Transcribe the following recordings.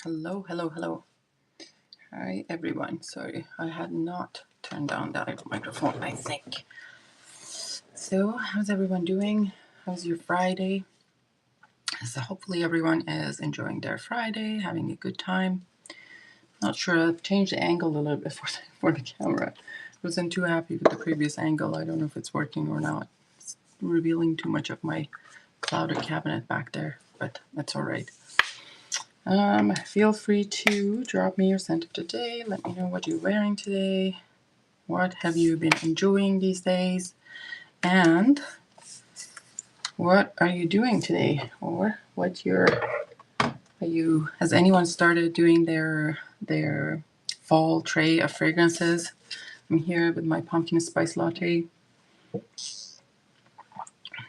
Hello, hello, hello. Hi, everyone. Sorry, I had not turned down that microphone, I think. So, how's everyone doing? How's your Friday? So, hopefully, everyone is enjoying their Friday, having a good time. Not sure, I've changed the angle a little bit for the camera. I wasn't too happy with the previous angle. I don't know if it's working or not. It's revealing too much of my clouded cabinet back there, but that's all right. Feel free to drop me your scent of today. Let me know what you're wearing today. What have you been enjoying these days? And what are you doing today? Or has anyone started doing their fall tray of fragrances? I'm here with my pumpkin spice latte.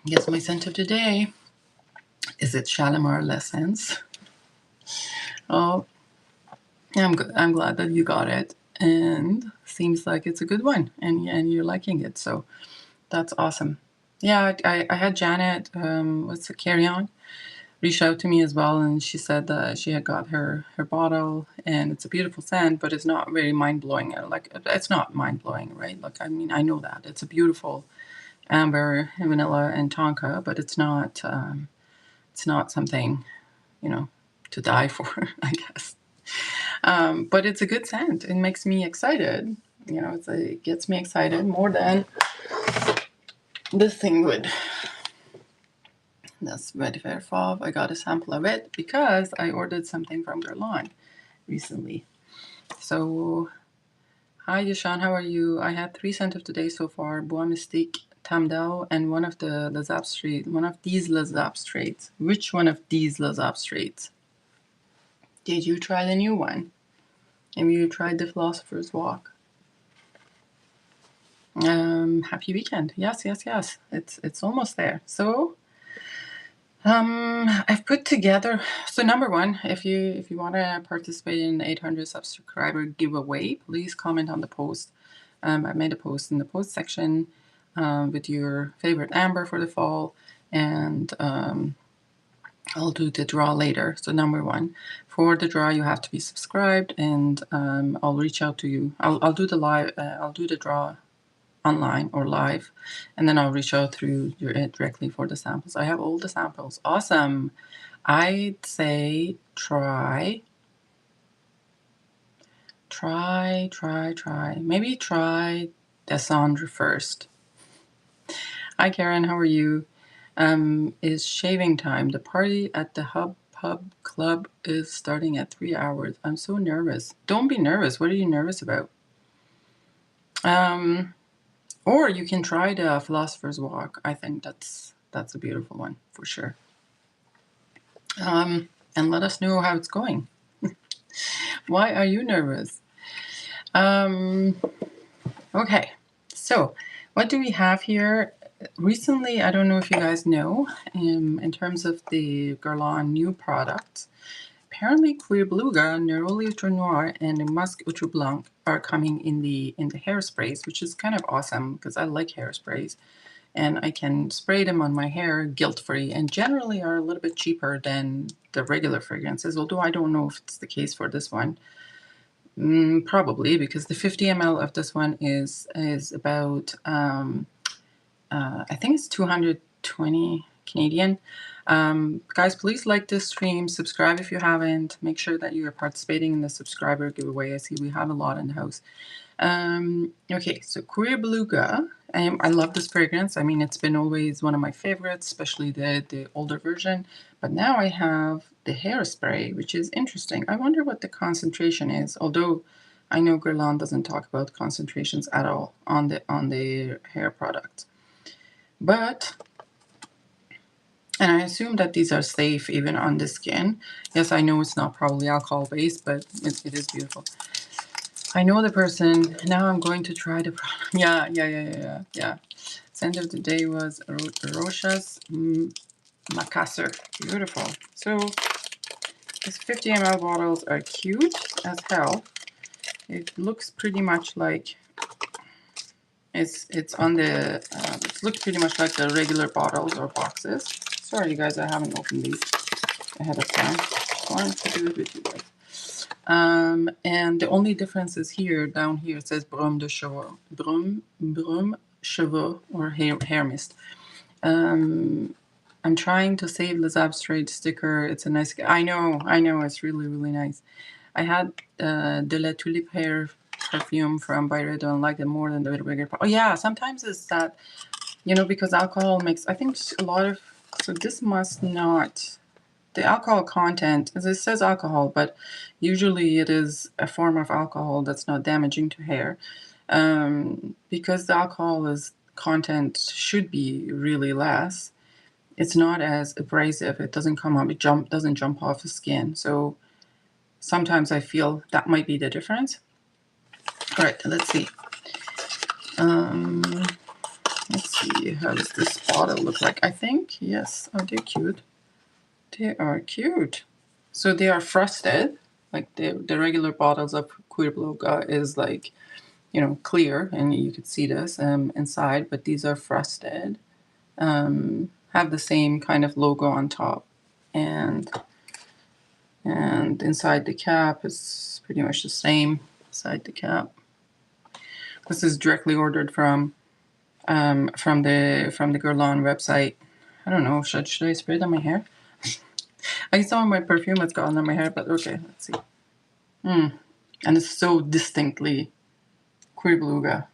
Guess my scent of today. Is it Shalimar L'Essence? Oh, I'm good. I'm glad that you got it, and seems like it's a good one, and you're liking it. So that's awesome. Yeah, I had Janet, what's the Carry On, reach out to me as well, and she said that she had got her bottle, and it's a beautiful scent, but it's not very mind blowing. Like, it's not mind blowing, right? Like, I mean, I know that it's a beautiful amber, vanilla, and tonka, but it's not something, to die for, I guess. But it's a good scent. It makes me excited. It gets me excited more than this thing would. That's Vetiver Fauve. I got a sample of it because I ordered something from Guerlain recently. So, hi Yashan, how are you? I had 3 scents of today so far: Bois Mystique, Tamdao, and one of these Les Abstraits. Which one of these Les Abstraits? Did you try the new one? Maybe you tried the Philosopher's Walk. Happy weekend. Yes. It's almost there. So, I've put together, so number one, if you want to participate in 800 subscriber giveaway, please comment on the post. I made a post in the post section with your favorite amber for the fall, and I'll do the draw later. So number one, for the draw, you have to be subscribed, and I'll reach out to you. I'll do the live. I'll do the draw online or live, and then I'll reach out through your directly for the samples. I have all the samples. Awesome. I'd say try. Maybe try Descendre first. Hi Karen, how are you? Is shaving time. The party at the Hub Pub Club is starting at 3 hours. I'm so nervous. Don't be nervous. What are you nervous about? Or you can try the Philosopher's Walk. I think that's a beautiful one for sure. And let us know how it's going. Why are you nervous? Okay, so what do we have here? Recently, I don't know if you guys know, in terms of the Guerlain new products, apparently Cuir Beluga, Neroli Outre Noir, and Musk Outre Blanc are coming in the hairsprays, which is kind of awesome because I like hairsprays, and I can spray them on my hair guilt-free, and generally are a little bit cheaper than the regular fragrances, although I don't know if it's the case for this one. Probably, because the 50 ml of this one is about, I think it's 220 Canadian. Guys, please like this stream, subscribe if you haven't, make sure that you are participating in the subscriber giveaway. I see we have a lot in the house. Okay, so Cuir Beluga. I love this fragrance. I mean, it's been always one of my favorites, especially the older version. But now I have the hairspray, which is interesting. I wonder what the concentration is, although I know Guerlain doesn't talk about concentrations at all on the hair product. But, and I assume that these are safe even on the skin. Yes, I know it's not probably alcohol-based, but it is beautiful. I know the person. Now I'm going to try the product. Yeah. Scent of the day was Rocha's Macassar. Beautiful. So these 50 ml bottles are cute as hell. It looks pretty much like it's on the. It looks pretty much like the regular bottles or boxes. Sorry, you guys, I haven't opened these ahead of time. Just wanted to do it with you guys. And the only difference is here, down here, it says Brume de Cheveux, Brume Cheveux, or hair mist. I'm trying to save the Zabstrate sticker. It's a nice, I know, it's really, really nice. I had De La Tulipe hair perfume from Byredo and liked it more than the bigger. Oh yeah, sometimes it's that, you know, because alcohol makes, I think a lot of, so this must not, the alcohol content, as it says alcohol, but usually it is a form of alcohol that's not damaging to hair. Because the alcohol is content should be really less. It's not as abrasive. It doesn't come up. It doesn't jump off the skin. So sometimes I feel that might be the difference. All right, let's see. Let's see. How does this bottle look like? I think yes. Oh, they're cute. They are cute. So they are frosted. Like the regular bottles of Cuir Bloga is like, you know, clear, and you could see this inside. But these are frosted. Have the same kind of logo on top, and inside the cap is pretty much the same. Inside the cap. This is directly ordered from the Guerlain website. I don't know. Should I spray it on my hair? I saw my perfume has gotten on my hair, but okay. Let's see. And it's so distinctly Cuir Bloga.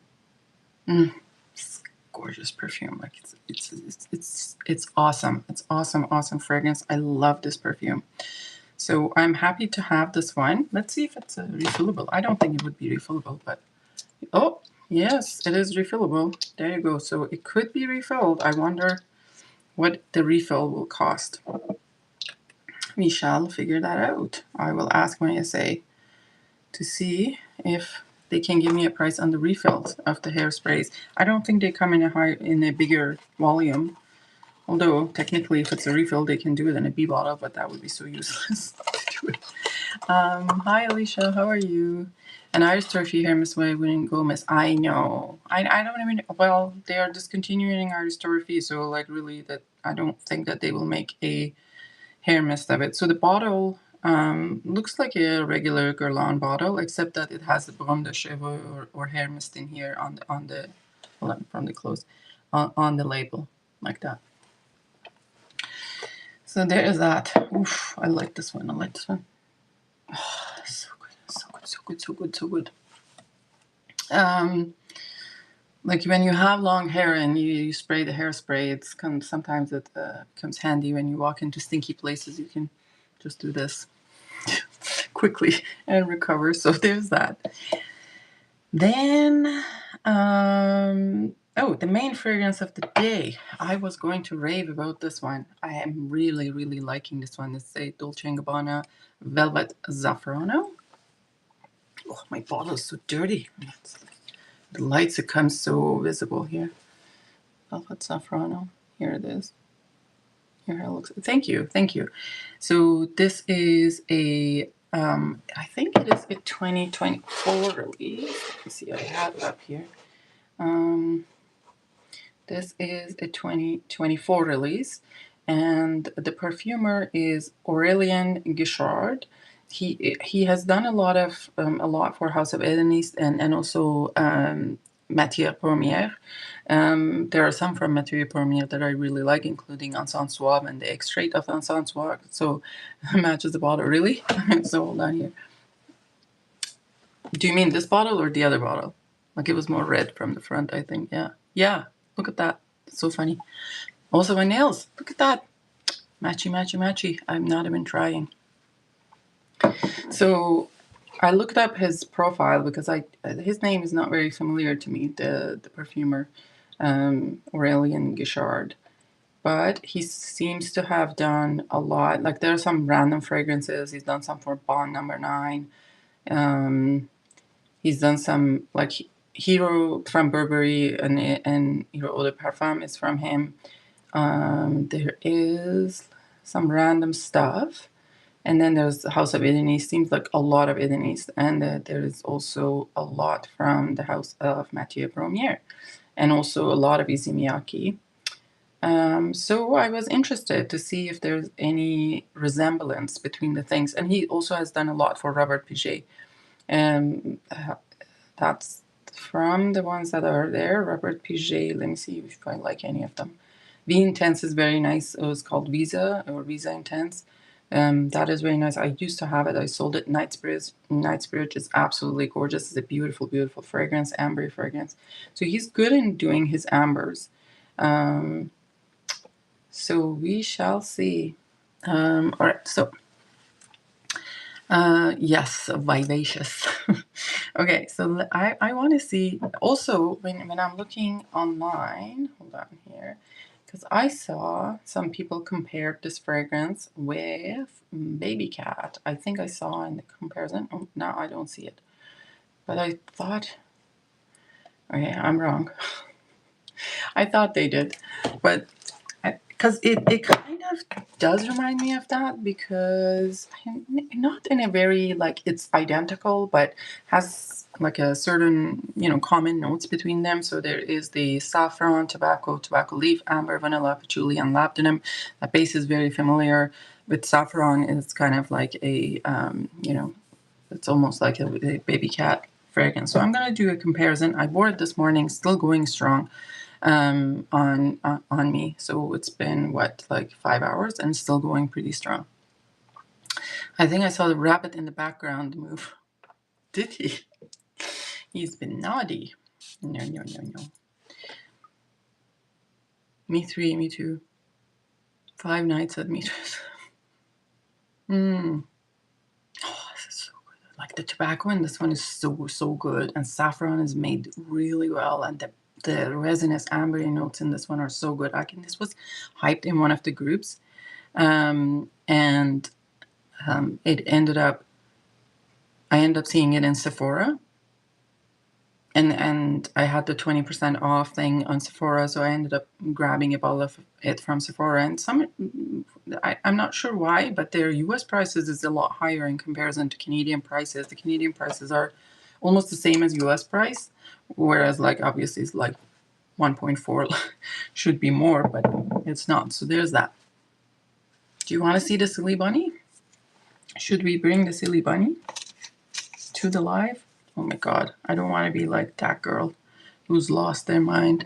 It's gorgeous perfume. Like it's awesome. It's awesome fragrance. I love this perfume. So I'm happy to have this one. Let's see if it's refillable. I don't think it would be refillable, but oh yes, it is refillable. There you go. So it could be refilled. I wonder what the refill will cost. We shall figure that out. I will ask my SA to see if they can give me a price on the refills of the hairsprays. I don't think they come in a bigger volume. Although technically, if it's a refill, they can do it in a B bottle, but that would be so useless to do it. Hi Alicia, how are you? An Irish Turfy hair Miss Way wouldn't go miss. I know. I don't even. Well, they are discontinuing Irish Turfy, so like really that I don't think that they will make a hair mist of it. So the bottle looks like a regular Guerlain bottle, except that it has the Brume de Cheveux or hair mist in here on the hold on, from the close on the label like that. So there is that. Oof, I like this one. Oh, so good. Like when you have long hair and you spray the hairspray, sometimes it comes handy when you walk into stinky places. You can just do this quickly and recover. So there's that. Then, the main fragrance of the day. I was going to rave about this one. I am really, really liking this one. It's a Dolce & Gabbana Velvet Zafferano. Oh, my bottle is so dirty. The lights become so visible here. Velvet Zafferano. Here it is. Your hair looks. Thank you. So this is a. I think it is a 2024 release. Let me see. I have it up here. This is a 2024 release, and the perfumer is Aurélien Guichard. He has done a lot for House of Edenist and also Matière-Première. There are some from Matière-Première that I really like, including Encens Suave and the extrait of Encens Suave. So matches the bottle really. So hold on here. Do you mean this bottle or the other bottle? Like it was more red from the front, I think. Yeah. Look at that. It's so funny. Also my nails. Look at that. Matchy. I'm not even trying. So I looked up his profile because his name is not very familiar to me, the perfumer, Aurélien Guichard. But he seems to have done a lot. Like there are some random fragrances. He's done some for Bond No. 9. He's done some like Hero from Burberry and Hero Eau de Parfum is from him. There is some random stuff. And then there's the House of Edenist. Seems like a lot of Edenist. And there is also a lot from the House of Matière-Première. And also a lot of Issey Miyake. So I was interested to see if there's any resemblance between the things. And he also has done a lot for Robert Piget. Um, that's from the ones that are there. Robert Piget, let me see if I like any of them. V Intense is very nice. It was called Visa or Visa Intense. That is very nice. I used to have it. I sold it. Night Spirit. Night Spirit is absolutely gorgeous. It's a beautiful, beautiful fragrance, amber fragrance. So he's good in doing his ambers. So we shall see. All right. So yes, vivacious. Okay. So I want to see also when I'm looking online. Hold on here. Because I saw some people compared this fragrance with Baby Cat. I think I saw in the comparison. Oh, now I don't see it. But I thought, okay, I'm wrong. I thought they did. But because it kind of does remind me of that, because not in a very like it's identical, but has like a certain common notes between them. So there is the saffron, tobacco leaf, amber, vanilla, patchouli, and labdanum. That base is very familiar. With saffron, it's kind of like a it's almost like a Baby Cat fragrance. So I'm gonna do a comparison. I wore it this morning, still going strong on me. So it's been what, like 5 hours, and still going pretty strong. I think I saw the rabbit in the background move. Did he? He's been naughty. No, no, no, no. Me too. 5 nights at Mitra's. Oh, this is so good. Like the tobacco in this one is so good, and saffron is made really well, and the resinous amber notes in this one are so good. This was hyped in one of the groups, and it ended up. I ended up seeing it in Sephora, and I had the 20% off thing on Sephora, so I ended up grabbing a bottle of it from Sephora. And I'm not sure why, but their U.S. prices is a lot higher in comparison to Canadian prices. The Canadian prices are almost the same as U.S. price, whereas like obviously it's like 1.4 should be more, but it's not. So there's that. Do you want to see the silly bunny? Should we bring the silly bunny to the live? Oh my god, I don't want to be like that girl who's lost their mind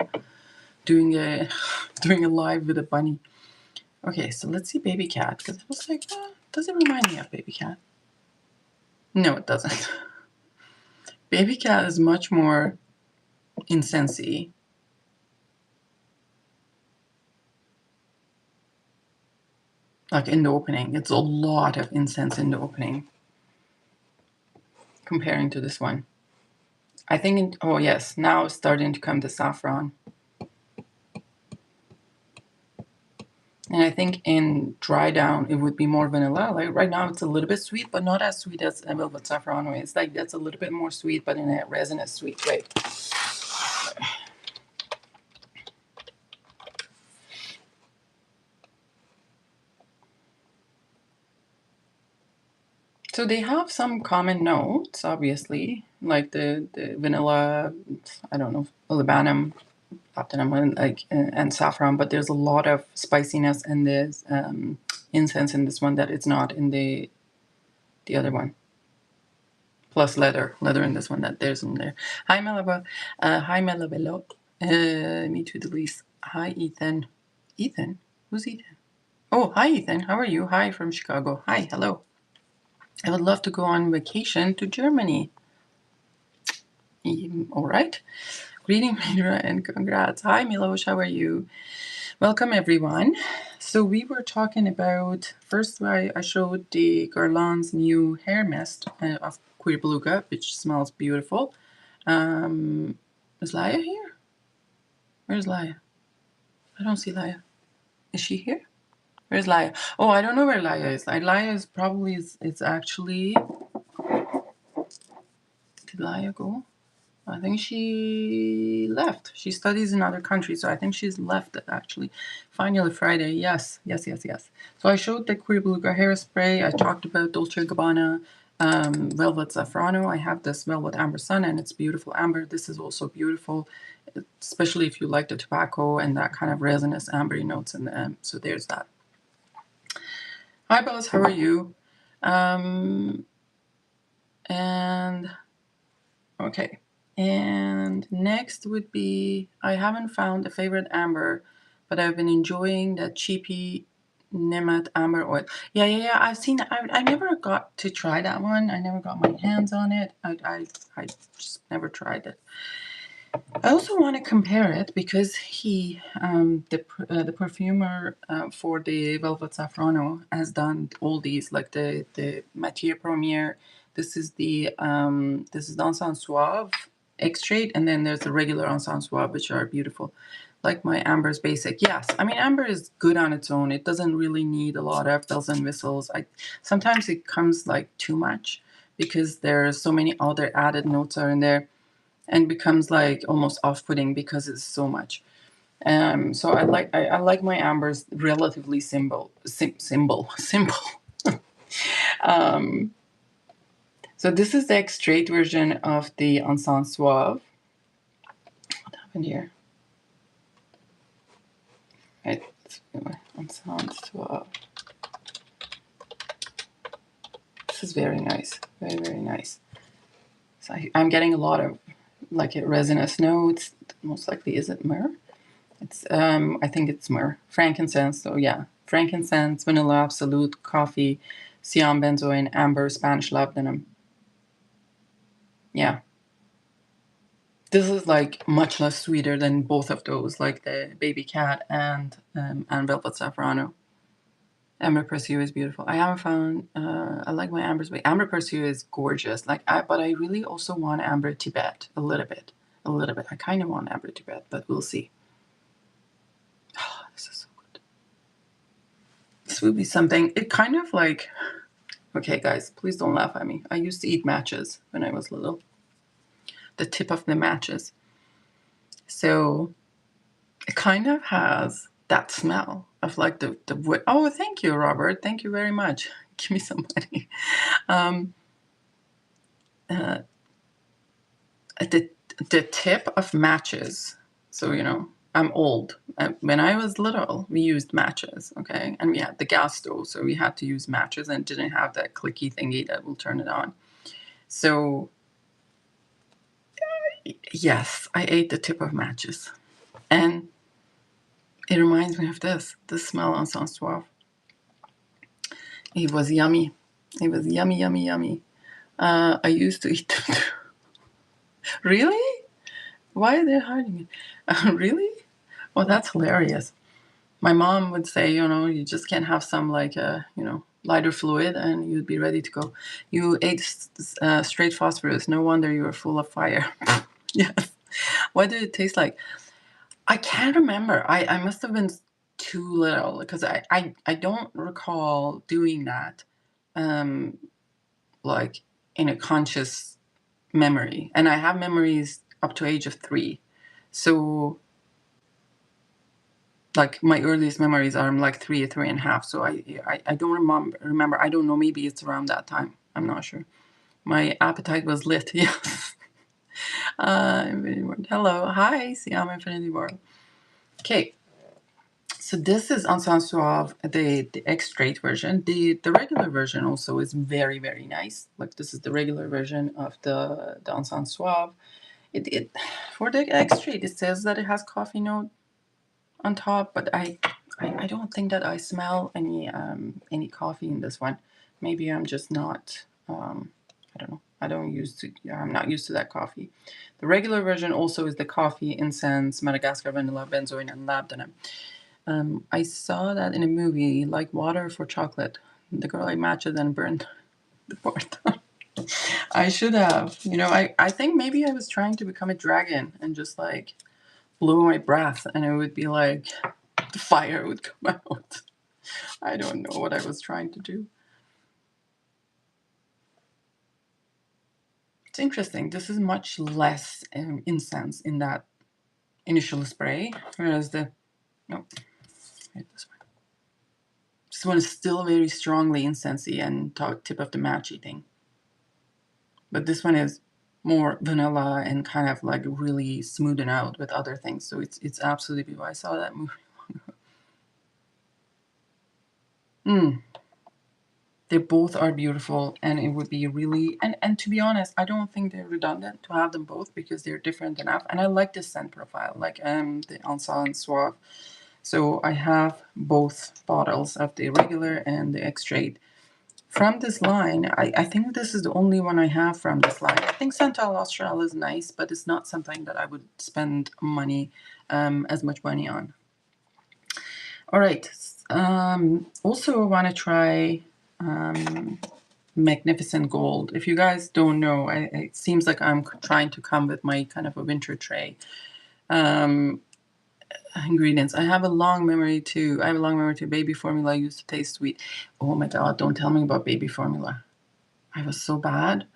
doing a live with a bunny. Okay, so let's see Baby Cat, because I was like, does it remind me of Baby Cat? No, it doesn't. Baby Cat is much more incensey. Like in the opening, it's a lot of incense in the opening comparing to this one. I think, oh yes, now it's starting to come the saffron. And I think in dry down, it would be more vanilla. Like right now, it's a little bit sweet, but not as sweet as Velvet Zafferano. It's like that's a little bit more sweet, but in a resinous sweet way. So they have some common notes, obviously, like the vanilla, I don't know, labdanum, and saffron. But there's a lot of spiciness and there's incense in this one that it's not in the other one. Plus leather in this one that there's in there. Hi Melaba, hi Melabello, me too, Delise. Hi Ethan. Ethan? Who's Ethan? Oh, hi Ethan, how are you? Hi from Chicago. Hi, hello. I would love to go on vacation to Germany. All right. Greeting, Mitra, and congrats. Hi, Milosh. How are you? Welcome, everyone. So we were talking about, first I showed the Guerlain's new hair mist of Queer Beluga, which smells beautiful. Is Laia here? Where's Laia? I don't see Laia. Is she here? Where's Laia? Oh, I don't know where Laia is. Laia is probably, it's actually, did Laia go? I think she left. She studies in other countries, so I think she's left actually. Finally Friday, yes. So I showed the Queer Beluga hairspray. I talked about Dolce Gabbana Velvet Zafferano. I have this Velvet Amber Sun, and it's beautiful amber. This is also beautiful. especially if you like the tobacco and that kind of resinous ambery notes in the end. So there's that. Hi, Buzz. How are you? And okay. And next would be, I haven't found a favorite amber, but I've been enjoying that cheapy Nemat amber oil. Yeah. I've seen that. I never got to try that one. I never got my hands on it. I just never tried it. I also want to compare it because the perfumer for the Velvet Zafferano has done all these, like the Matière Première. This is the Encens Suave extrait, and then there's the regular Encens Suave, which are beautiful. Like my Amber's Basic. Yes, I mean amber is good on its own. It doesn't really need a lot of bells and whistles. Sometimes it comes like too much because there's so many other added notes are in there, and becomes like almost off-putting because it's so much. So I like my ambers relatively simple. So this is the extrait version of the Encens Suave. What happened here? Right, Encens Suave. This is very nice, very nice. So I'm getting a lot of like resinous notes. Most likely, is it myrrh? It's I think it's myrrh, frankincense. So yeah, frankincense, vanilla absolute, coffee, cyan benzoin, amber, Spanish labdanum. Yeah, this is like much less sweeter than both of those, like the baby cat and velvet Zafferano. Amber Pursue is beautiful. I haven't found. I like my ambers, but Amber Pursue is gorgeous. But I really also want Amber Tibet a little bit. I kind of want Amber Tibet, but we'll see. Oh, this is so good. This would be something. It kind of like. Okay, guys, please don't laugh at me. I used to eat matches when I was little. The tip of the matches. So it kind of has that smell of like the wood. Oh, thank you, Robert. Thank you very much. Give me some money. The tip of matches. So, I'm old. When I was little, we used matches, okay? And we had the gas stove, so we had to use matches and didn't have that clicky thingy that will turn it on. So, yes, I ate the tip of matches. And it reminds me of this smell on Encens Suave. It was yummy. It was yummy. I used to eat them. Really? Why are they hiding it? Really? Well, that's hilarious. My mom would say, you just can't have some like, lighter fluid and you'd be ready to go. You ate straight phosphorus. No wonder you were full of fire. Yes. What did it taste like? I can't remember. I must have been too little because I don't recall doing that like in a conscious memory. And I have memories up to age of 3. So like my earliest memories are like 3.5. So I don't remember. I don't know. Maybe it's around that time. I'm not sure. My appetite was lit. Yes. Infinity World. Hello. Hi. Siam Infinity World. Okay. So this is Encens Suave, the extrait version. The regular version also is very, very nice. Like this is the regular version of the Encens Suave. It for the extrait, it says that it has coffee note on top, but I don't think that I smell any coffee in this one. Maybe I'm just not. I don't know. I'm not used to that coffee. The regular version also is the coffee, incense, Madagascar vanilla, benzoin, and labdanum. I saw that in a movie, like Water for Chocolate. The girl I matched and burned the part. I should have. I think maybe I was trying to become a dragon and just like blow my breath and it would be like the fire would come out. I don't know what I was trying to do. It's interesting. This is much less incense in that initial spray, whereas this one is still very strongly incensey and tip of the matchy thing. But this one is more vanilla and kind of like really smoothen out with other things. So it's absolutely beautiful. I saw that movie. They both are beautiful, and it would be really, and to be honest, I don't think they're redundant to have them both because they're different enough. And I like the scent profile, like the Ancien Suave. So I have both bottles of the regular and the extrait. From this line, I think this is the only one I have from this line. I think Santal Austral is nice, but it's not something that I would spend money, as much money on. All right. Also, I want to try Magnificent Gold. If you guys don't know, it seems like I'm trying to come with my kind of a winter tray. Ingredients. I have a long memory too. Baby formula used to taste sweet. Oh my God, don't tell me about baby formula. I was so bad.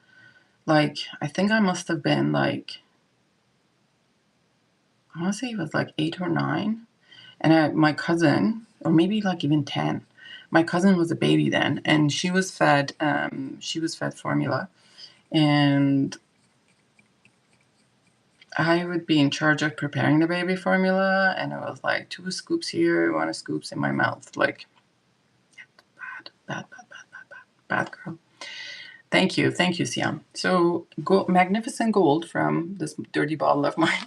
Like, I think I must have been like, I want to say it was like 8 or 9. And my cousin, or maybe like even 10, my cousin was a baby then, and she was fed formula. And I would be in charge of preparing the baby formula, and it was like 2 scoops here, 1 scoops in my mouth. Like, bad girl. Thank you, Siam. So, Magnificent Gold from this dirty bottle of mine.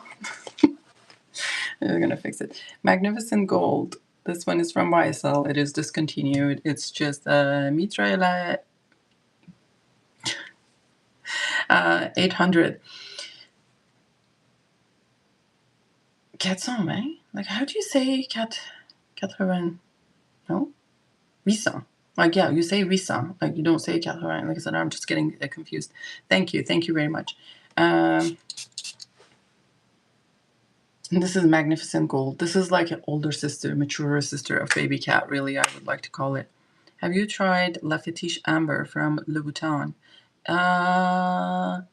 I'm gonna fix it. Magnificent Gold. This one is from YSL. It is discontinued. It's just Mitra-et-le 800. Quat'son, eh? Like, how do you say 80? No? 800. Like, yeah, you say 800. Like, you don't say 80. Like I said, I'm just getting confused. Thank you very much. And this is Magnificent Gold. This is like an older sister, maturer sister of Baby Cat, really, I would like to call it. Have you tried La Fetiche Amber from Louboutin? Yeah,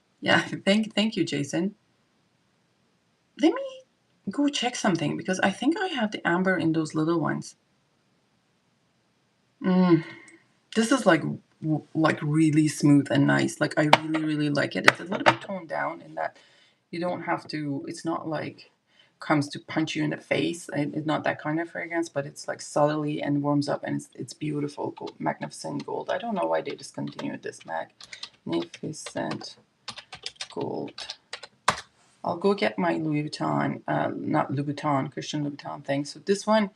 thank you, Jason. Let me go check something, because I think I have the amber in those little ones. This is like really smooth and nice. Like, I really like it. It's a little bit toned down in that you don't have to, it's not like comes to punch you in the face. It's not that kind of fragrance, but it's like subtly and warms up, and it's beautiful. Magnificent Gold. I don't know why they discontinued this. Magnificent Gold. I'll go get my Louis Vuitton, not Louboutin, Christian Louboutin thing. So this one,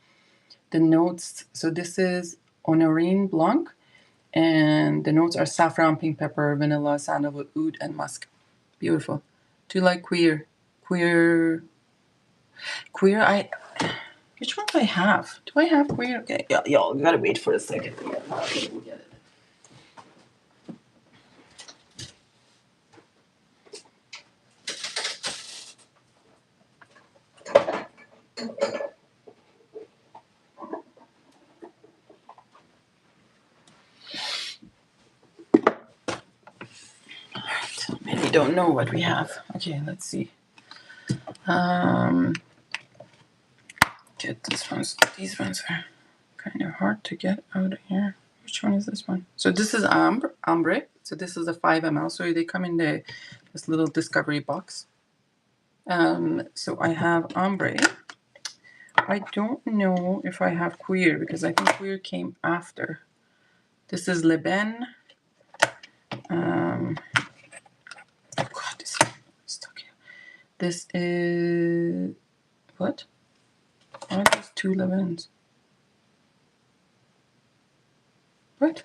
the notes, so this is Honorine Blanc, and the notes are saffron, pink pepper, vanilla, sandalwood, oud, and musk. Beautiful. Do you like queer? Queer, which one do I have? Do I have queer? Okay, y'all gotta wait for a second. Okay, we'll get it. Maybe don't know what we have. Okay, let's see. Get this one. These ones are kind of hard to get out of here. Which one is this one? So this is Ambre. So this is a 5 ml. So they come in this little discovery box. So I have Ambre. I don't know if I have Queer, because I think Queer came after. This is Le Ben. Oh God, this is stuck here. This is what? Why are these 2 Le Bens? What?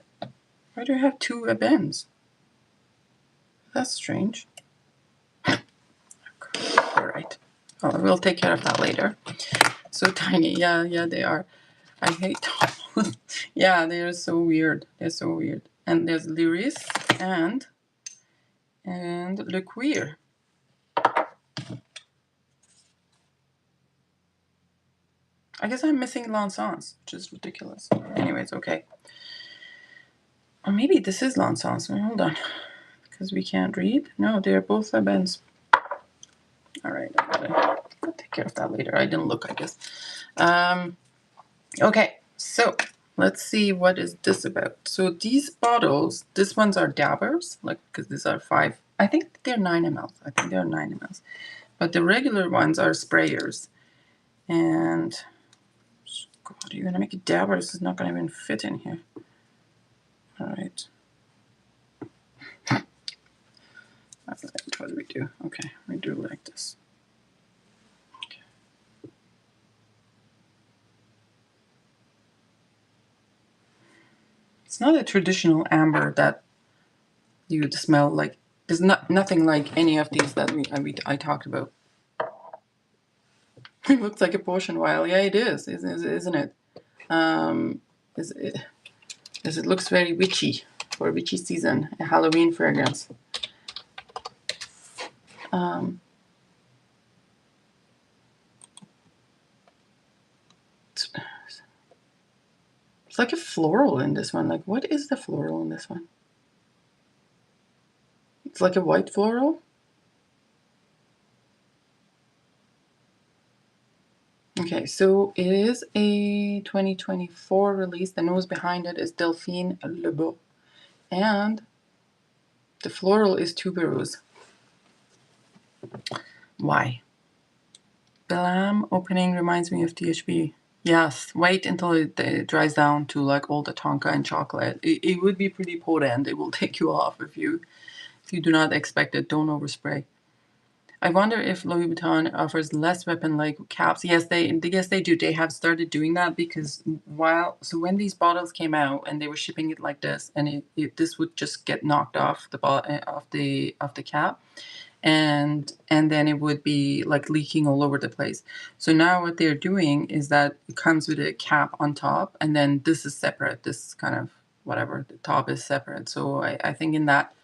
Why do I have 2 Le Bens? That's strange. All right. Oh, we'll take care of that later. So tiny. Yeah, they are. I hate them. Yeah, they are so weird. They're so weird. And there's Lyris and Le Queer. I guess I'm missing L'Encens, which is ridiculous. Anyways, okay. Or maybe this is L'Encens. Hold on. Because we can't read. No, they're both Le Bens. All right, I'll take care of that later. I didn't look, I guess. Okay, so let's see what is this about. So these bottles, these ones are dabbers, like, because these are 5 I think they're 9 ml. I think they're 9 ml. But the regular ones are sprayers. And, God, you're going to make a dab or this is not going to even fit in here. All right. What do we do? Okay, we do like this. Okay. It's not a traditional amber that you would smell like. There's nothing like any of these that I talked about. It looks like a potion vial. Yeah, it is, isn't it? It looks very witchy for witchy season, a Halloween fragrance. It's like a floral in this one. Like, what is the floral in this one? It's like a white floral. Okay, so it is a 2024 release. The nose behind it is Delphine Lebeau. And the floral is tuberose. Why? Glam opening reminds me of THB. Yes, wait until it dries down to like all the tonka and chocolate. It would be pretty potent. It will take you off if you do not expect it. Don't overspray. I wonder if Louis Vuitton offers less weapon-like caps. Yes, they do. They have started doing that because when these bottles came out and they were shipping it like this, and this would just get knocked off the cap, and then it would be like leaking all over the place. So now what they're doing is that it comes with a cap on top, and then this is separate. This kind of whatever, the top is separate. So I think in that.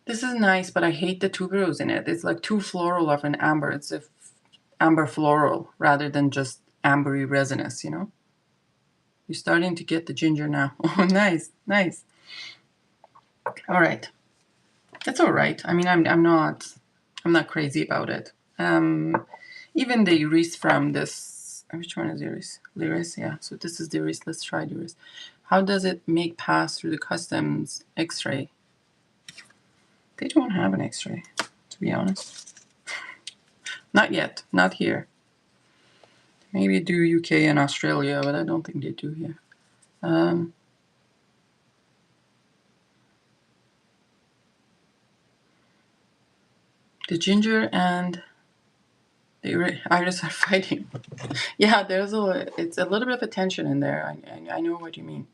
This is nice, but I hate the tuberose in it. It's like too floral of an amber. It's a amber floral rather than just ambery resinous, you know? You're starting to get the ginger now. Oh, nice, nice. All right. That's all right. I mean, I'm not crazy about it. Even the iris from this, which one is iris? Iris, yeah. So this is the iris. Let's try the iris. How does it make pass through the customs X-ray? They don't have an X-ray, to be honest. Not yet. Not here. Maybe do UK and Australia, but I don't think they do here. The ginger and the iris are fighting. Yeah, it's a little bit of a tension in there. I know what you mean.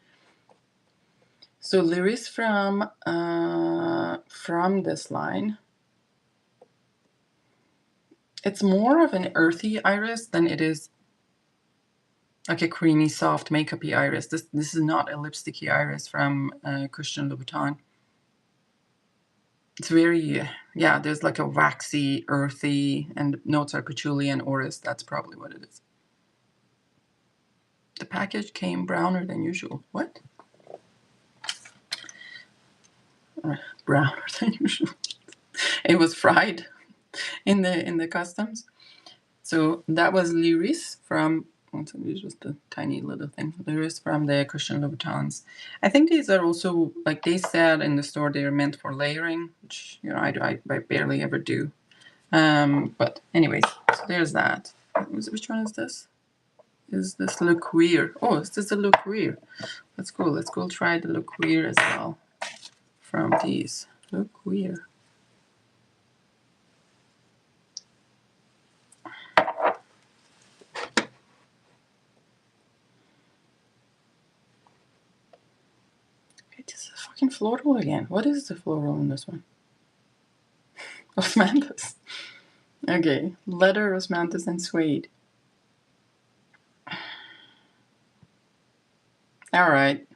So Lyris from this line, it's more of an earthy iris than it is like a creamy, soft, makeup-y iris. This is not a lipsticky iris from Christian Louboutin. It's very, yeah, there's like a waxy, earthy, and notes are patchouli and orris. That's probably what it is. The package came browner than usual. What? Browner than usual. It was fried in the customs. So that was Lyris from, it was just a tiny little thing. Lyris from the Christian Louboutins. I think these are also, like they said in the store, they are meant for layering, which, you know, I barely ever do. But anyways, so there's that. Which one is this? Is this Le Cuir? Oh, is this a Le Cuir? Let's go try the Le Cuir as well from these. Le Cuir. This is fucking floral again. What is the floral in this one? Osmanthus. Okay, leather, osmanthus, and suede. All right,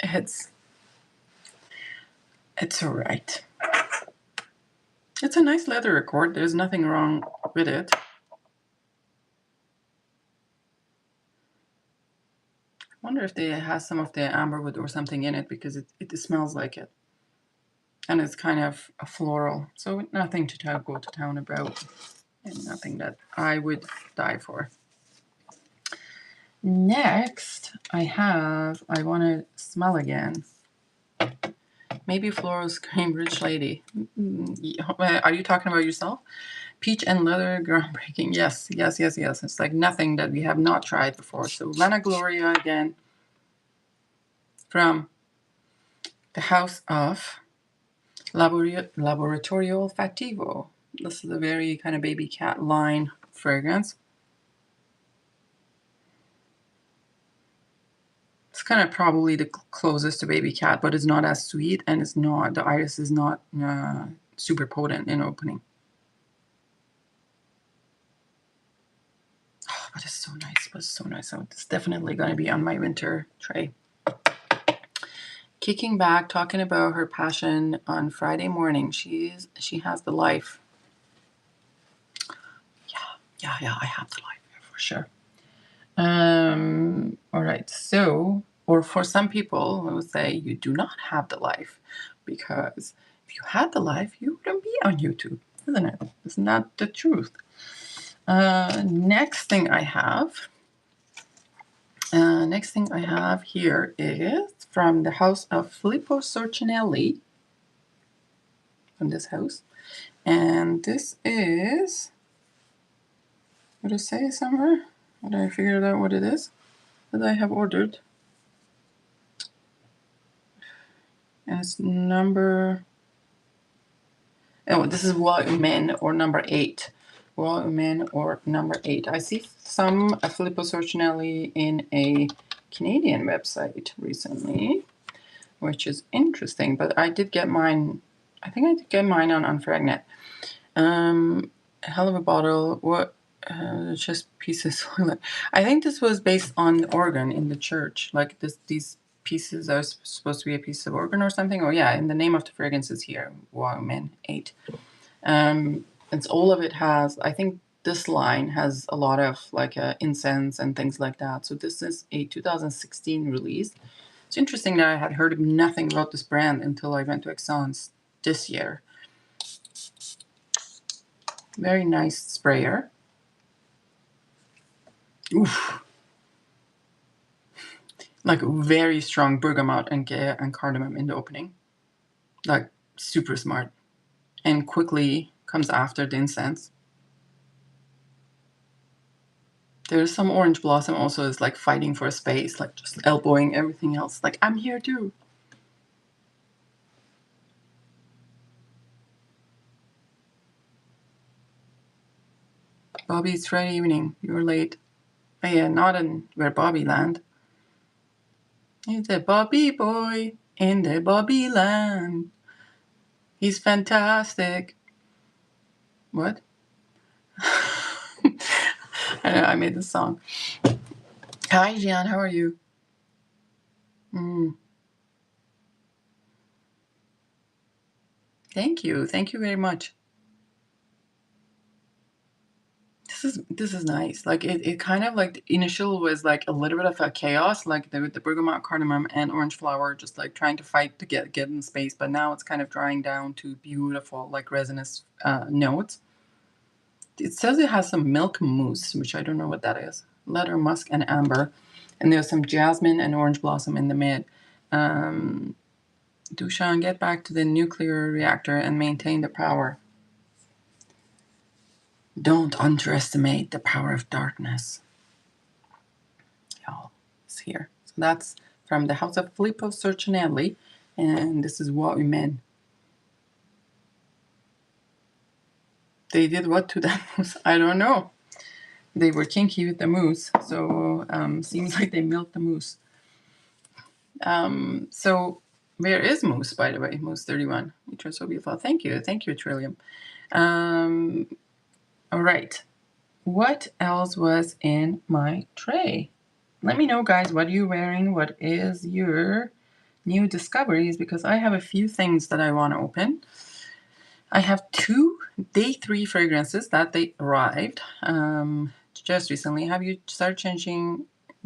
it's all right. It's a nice leather accord. There's nothing wrong with it. I wonder if it has some of the amberwood or something in it because it smells like it. And it's kind of a floral. So nothing to go to town about. And nothing that I would die for. Next, I want to smell again. Maybe floral cream, rich lady. Are you talking about yourself? Peach and leather, groundbreaking. Yes, yes, yes, yes. It's like nothing that we have not tried before. So Lana Gloria again from the House of Laboratorio Olfativo. This is a very kind of baby cat line fragrance. It's kind of probably the closest to baby cat, but it's not as sweet, and it's not, the iris is not super potent in opening. Oh, but it's so nice. But it's so nice. So it's definitely going to be on my winter tray. Kicking back, talking about her passion on Friday morning. She has the life. Yeah, I have the life for sure. All right, so, or for some people, I would say you do not have the life, because if you had the life, you wouldn't be on YouTube, isn't it? Isn't that the truth? Next thing I have here is from the house of Filippo Sorcinelli, from this house, and this is, what did it say somewhere? Did I figure out what it is that I have ordered? And it's number, this is YSL or number 8. YSL or number 8. I see some Filippo Sorcinelli in a Canadian website recently, which is interesting, but I did get mine, I think I did get mine on Unfragnet. A hell of a bottle. What? Just pieces. I think this was based on the organ in the church. Like these pieces are supposed to be a piece of organ or something. Oh yeah, and the name of the fragrance is here. YSL 8. It's all of it has. I think this line has a lot of like incense and things like that. So this is a 2016 release. It's interesting that I had heard nothing about this brand until I went to Exxon's this year. Very nice sprayer. Oof. Like very strong bergamot and cardamom in the opening. Like super smart. And quickly comes after the incense. There's some orange blossom also is like fighting for a space, like just elbowing everything else. Like, I'm here too. Bobby, it's Friday evening. You're late. Oh yeah, not in where Bobby land. He's a Bobby boy in the Bobby land. He's fantastic. What? I know, I made this song. Hi, Gian, how are you? Thank you very much. This is nice. Like it kind of like the initial was like a little bit of a chaos, like the bergamot, cardamom, and orange flower just like trying to fight to get in space. But now it's kind of drying down to beautiful like resinous notes. It says it has some milk mousse, which I don't know what that is. Leather, musk, and amber, and there's some jasmine and orange blossom in the mid. Dushan, get back to the nuclear reactor and maintain the power. Don't underestimate the power of darkness. Y'all, it's here. So that's from the house of Filippo Sorcinelli, and this is what we meant. They did what to that mousse? I don't know. They were kinky with the mousse, so seems like they milked the mousse. So where is mousse, by the way? Mousse 31. Which was so beautiful. Thank you, Trillium. All right. What else was in my tray? Let me know, guys, what are you wearing? What is your new discoveries? Because I have a few things that I want to open. I have 2 day 3 fragrances that they arrived just recently. Have you started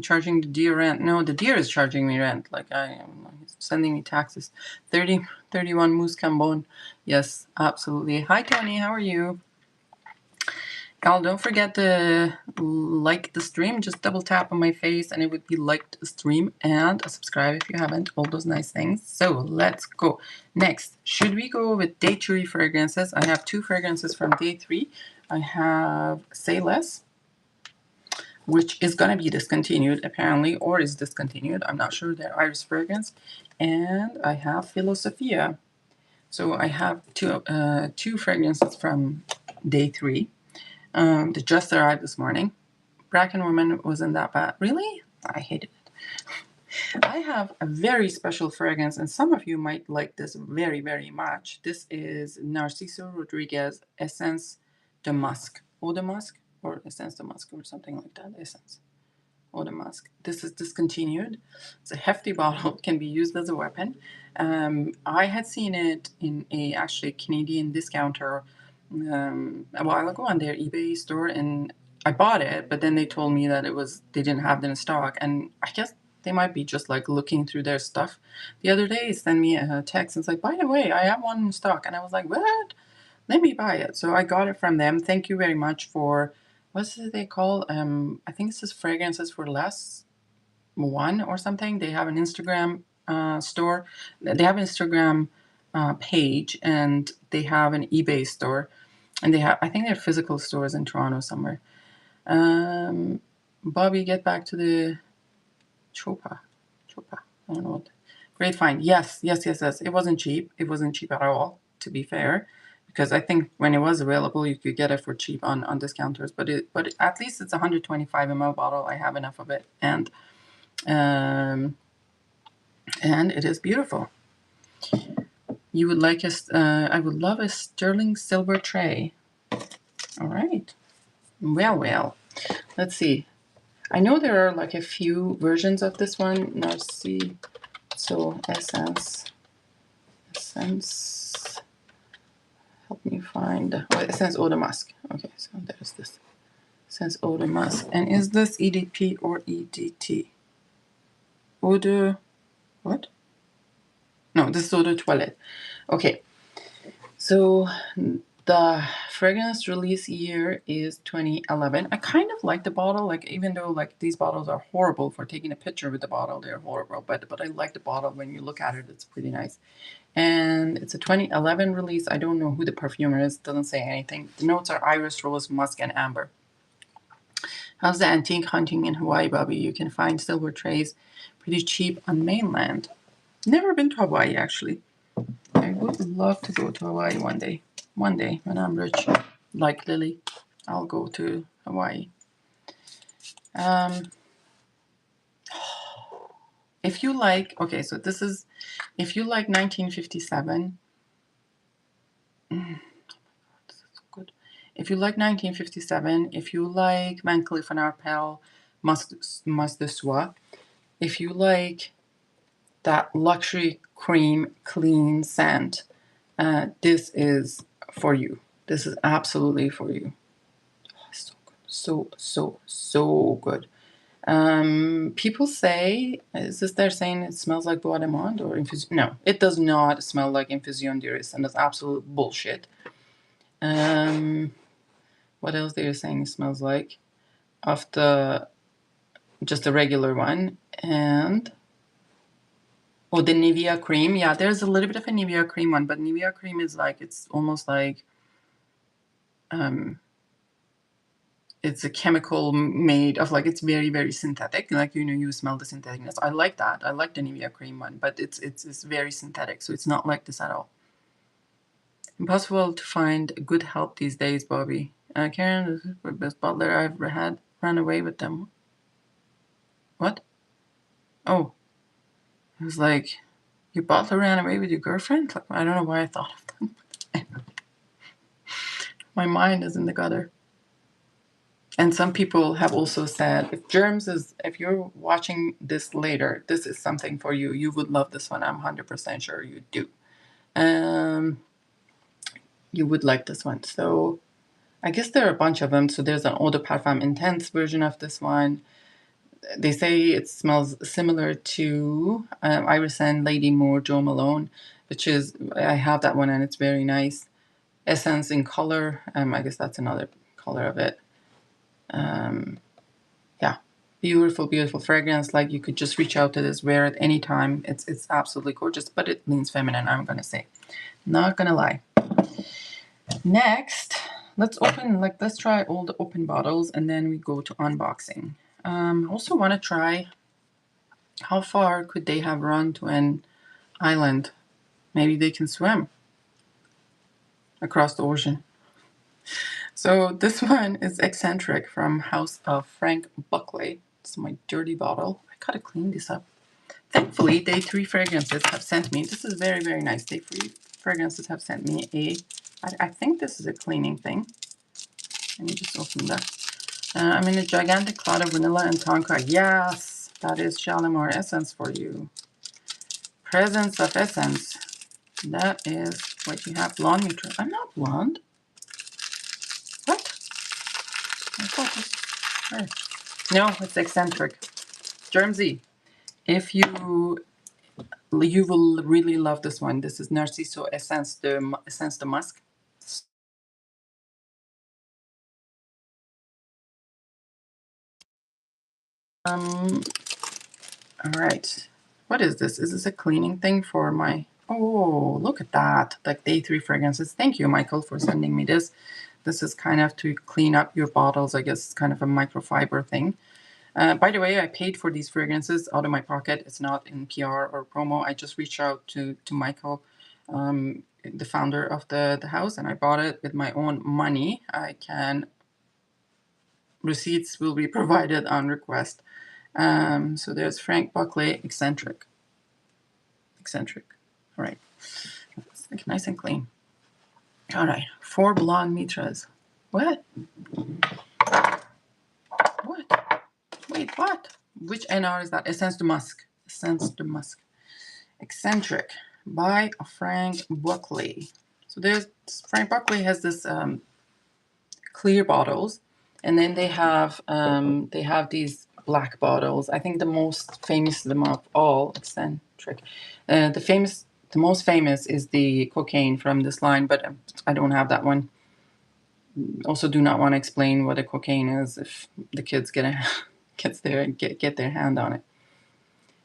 charging the deer rent? No, the deer is charging me rent. Like he's sending me taxes. 31 Mousse Cambon. Yes, absolutely. Hi, Tony. How are you? Y'all don't forget to like the stream. Just double tap on my face and it would be like the stream, and subscribe if you haven't. All those nice things. So let's go. Next, should we go with day 3 fragrances? I have 2 fragrances from day 3. I have Say Less, which is going to be discontinued apparently, or is discontinued. I'm not sure. Their Iris fragrance. And I have Philosophia. So I have two fragrances from day 3. They just arrived this morning. Bracken Woman wasn't that bad. Really? I hated it. I have a very special fragrance, and some of you might like this very, very much. This is Narciso Rodriguez Essence de Musk. Eau de Musk? Or Essence de Musk, or something like that. Essence. Eau de Musk. This is discontinued. It's a hefty bottle. It can be used as a weapon. I had seen it in a actually Canadian discounter a while ago on their eBay store, and I bought it, but then they told me that they didn't have it in stock, and I guess they might be just like looking through their stuff. The other day, he sent me a text and it's like, by the way, I have one in stock, and I was like, what? Let me buy it. So I got it from them. Thank you very much for, what's it they call? I think it says Fragrances for Less one or something. They have an Instagram store. They have an Instagram page, and they have an eBay store. And they have, I think they have physical stores in Toronto somewhere. Bobby, get back to the Chopa. I don't know what. Great find. Yes. It wasn't cheap. It wasn't cheap at all, to be fair. Because I think when it was available, you could get it for cheap on discounters. But at least it's a 125 ml bottle. I have enough of it. And it is beautiful. You would like I would love a sterling silver tray. All right. Well. Let's see. I know there are like a few versions of this one. Narciso Essence. Help me find. Essence Eau de Musk. Okay, so there's this. Essence Eau de Musk. And is this EDP or EDT? Eau de... What? No, this is Eau de Toilette. Okay. So the fragrance release year is 2011. I kind of like the bottle, like even though like these bottles are horrible for taking a picture with the bottle, they're horrible. But I like the bottle. When you look at it, it's pretty nice. And it's a 2011 release. I don't know who the perfumer is. Doesn't say anything. The notes are iris, rose, musk, and amber. How's the antique hunting in Hawaii, Bobby? You can find silver trays pretty cheap on mainland. Never been to Hawaii, actually. I would love to go to Hawaii one day. One day when I'm rich, like Lily, I'll go to Hawaii. If you like, okay, so this is, if you like 1957, oh my God, this is so good. If you like 1957, if you like Van Cleef & Arpels, Mas de Soie, if you like that luxury cream clean scent, this is for you. This is absolutely for you. Oh, so good. So good. People say, they're saying it smells like Bois de Monde or Infusion? No, it does not smell like Infusion d'Iris, and that's absolute bullshit. What else they are saying it smells like? Of just the regular one, and the Nivea cream. Yeah, there's a little bit of a Nivea cream one, but Nivea cream is like, it's almost like, it's a chemical made of like, it's very, very synthetic. Like, you smell the syntheticness. I like that. I like the Nivea cream one, but it's very synthetic. So it's not like this at all. Impossible to find good help these days, Bobby. Karen, this is the best butler I've ever had. Ran away with them. What? Oh. It was like, your butler ran away with your girlfriend? Like, I don't know why I thought of that. My mind is in the gutter. And some people have also said, if you're watching this later, this is something for you. You would love this one. I'm 100% sure you do. You would like this one. So I guess there are a bunch of them. So there's an Eau de Parfum Intense version of this one. They say it smells similar to Iris and Lady Moore Jo Malone, which is, I have that one and it's very nice. Essence in Color, I guess that's another color of it. Yeah, beautiful, beautiful fragrance. Like you could just reach out to this, wear it anytime. It's absolutely gorgeous, but it leans feminine, I'm gonna say. Not gonna lie. Next, let's try all the open bottles and then we go to unboxing. Also want to try how far could they have run to an island. Maybe they can swim across the ocean. So this one is Eccentric from House of Frank Buckley. It's my dirty bottle. I gotta clean this up. Thankfully, Day 3 Fragrances have sent me, this is very, very nice. Day 3 Fragrances have sent me I think this is a cleaning thing. Let me just open that. I'm in a gigantic cloud of vanilla and tonka. Yes, that is Shalimar Essence for you. Presence of Essence. That is what you have. Blonde Mitra. I'm not blonde. What? I thought this. No, it's Eccentric. Germsy. If you will really love this one. This is Narciso Essence de Musk. All right. What is this? Is this a cleaning thing for my... Oh, look at that. Like Day 3 Fragrances. Thank you, Michael, for sending me this. This is kind of to clean up your bottles. I guess it's kind of a microfiber thing. By the way, I paid for these fragrances out of my pocket. It's not in PR or promo. I just reached out to Michael, the founder of the house, and I bought it with my own money. Receipts will be provided on request. So there's Frank Buckley, Eccentric. All right. It's like nice and clean. All right. 4 blonde mitras. What? Wait, what? Which NR is that? Essence de Musk. Eccentric by Frank Buckley. So there's Frank Buckley has this clear bottles, and then they have these black bottles. I think the most famous of them of all, Eccentric. The most famous is the cocaine from this line, but I don't have that one. Also, do not want to explain what a cocaine is if the kids get their hand on it.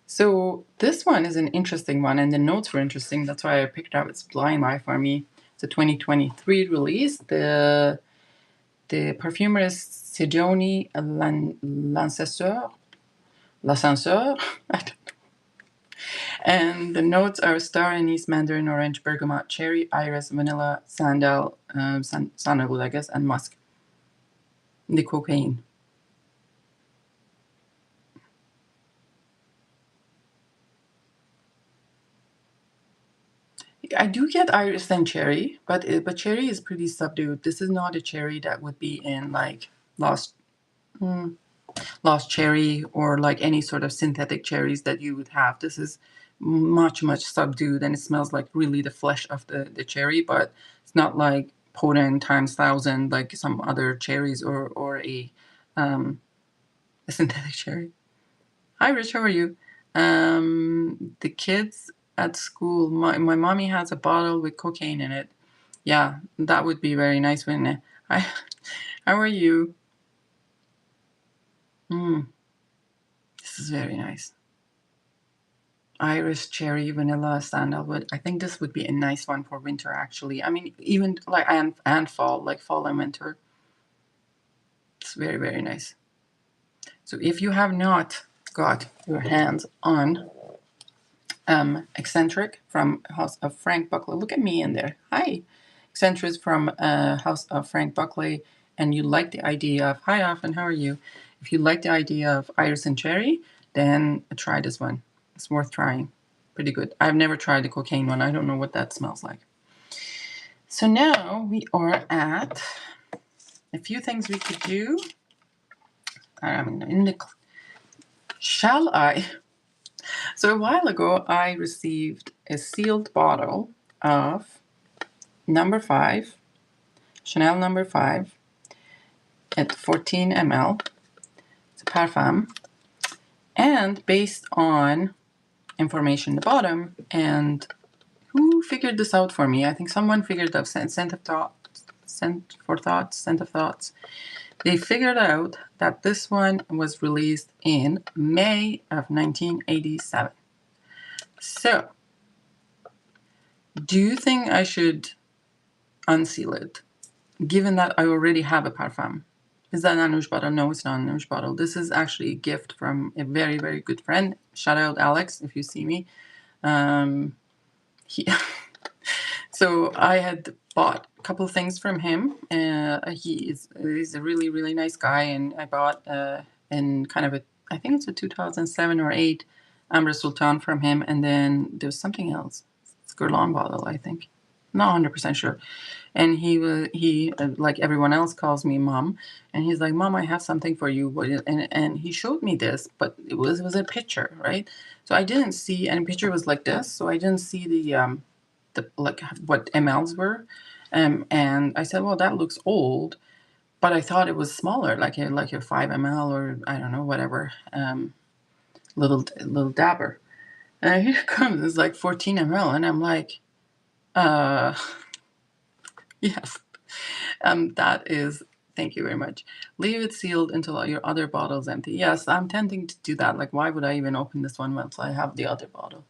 So this one is an interesting one, and the notes were interesting. That's why I picked it up. It's flying by for me. It's a 2023 release. The perfumer is Sidonie L'Ascenseur. I don't know. And the notes are star anise, mandarin, orange, bergamot, cherry, iris, vanilla, sandalwood, I guess, and musk. The cocaine. I do get iris and cherry, but cherry is pretty subdued. This is not a cherry that would be in like lost cherry or like any sort of synthetic cherries that you would have. This is much subdued, and it smells like really the flesh of the cherry, but it's not like potent times 1,000 like some other cherries or a synthetic cherry. Hi, Rich, how are you? The kids at school, my mommy has a bottle with cocaine in it. Yeah, that would be very nice, wouldn't it? Hi, how are you? This is very nice. Iris, cherry, vanilla, sandalwood. I think this would be a nice one for winter, actually. I mean, even like and fall, like fall and winter. It's very, very nice. So if you have not got your hands on Eccentric from House of Frank Buckley, look at me in there. Hi, Eccentric from House of Frank Buckley, and you like the idea of hi, Afan, how are you? If you like the idea of iris and cherry, then try this one. It's worth trying. Pretty good. I've never tried the cocaine one. I don't know what that smells like. So now we are at a few things we could do. Shall I? So a while ago, I received a sealed bottle of number 5, Chanel number 5, at 14 ml. It's a parfum. And based on information at the sent Scent for Thoughts, Scent of Thoughts. They figured out that this one was released in May of 1987. So, do you think I should unseal it, given that I already have a parfum? Is that an Anoush bottle? No, it's not an Anoush bottle. This is actually a gift from a very, very good friend. Shout out Alex if you see me. He So I had bought a couple things from him. He's a really, really nice guy, and I bought in kind of a, I think it's a 2007 or 8 Amber Sultan from him, and then there's something else. It's a Guerlain bottle, I think. Not 100% sure. And he like everyone else calls me mom, and he's like, Mom, I have something for you. And he showed me this, but it was a picture, right? So I didn't see, and the picture was like this, so I didn't see the like what mLs were, and I said, well, that looks old, but I thought it was smaller, like a 5 ml or I don't know, whatever, little dabber. And here comes, it's like 14 ml, and I'm like, yes, that is. Thank you very much. Leave it sealed until your other bottle's empty. Yes, I'm tending to do that. Like, why would I even open this one once I have the other bottle?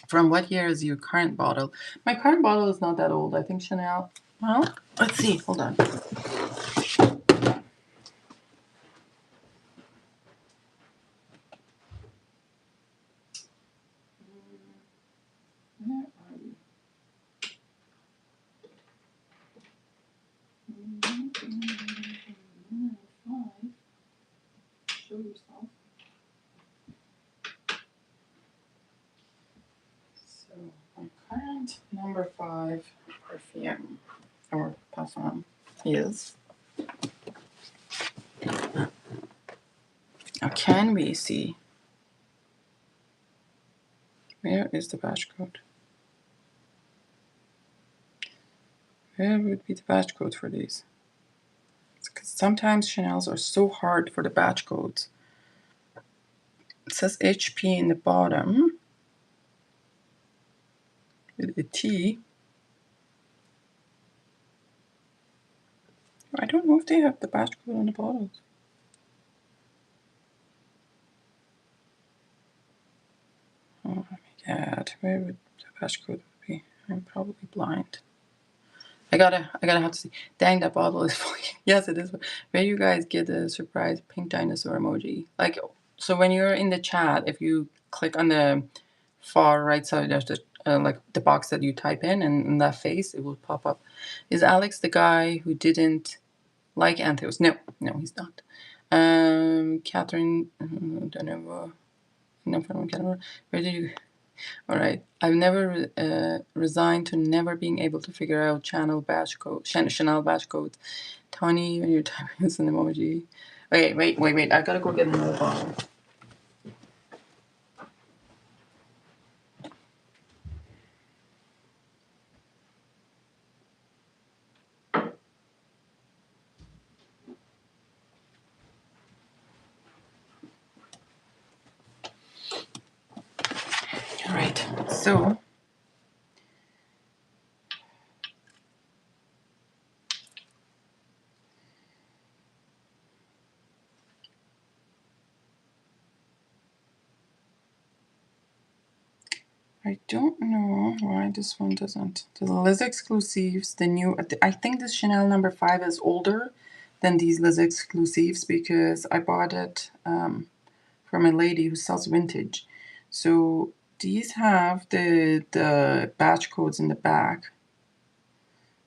From what year is your current bottle? My current bottle is not that old. I think Chanel. Well, let's see. Hold on. Where are you? Show yourself. So my current number 5 perfume or parfum is. Now, can we see? Where is the batch code? Where would be the batch code for these? Because sometimes Chanel's are so hard for the batch codes. It says HP in the bottom with a T. I don't know if they have the batch code on the bottles. Oh my god, where would the batch code be? I'm probably blind. I gotta have to see. Dang, that bottle is fully. Yes, it is. Where you guys get a surprise pink dinosaur emoji? Like, so when you're in the chat, if you click on the far right side, there's the like the box that you type in, and that face, it will pop up. Is Alex the guy who didn't like Anthos? No, he's not. Catherine, don't know. No problem. Where did you? All right. I've never resigned to never being able to figure out Chanel batch code. Chanel batch code. Tony, when you're typing this in emoji. Okay, wait. I gotta go get another bottle. All right. So. I don't know why this one doesn't. The Liz Exclusives, the new, I think this Chanel number 5 is older than these Liz Exclusives because I bought it from a lady who sells vintage. So these have the batch codes in the back.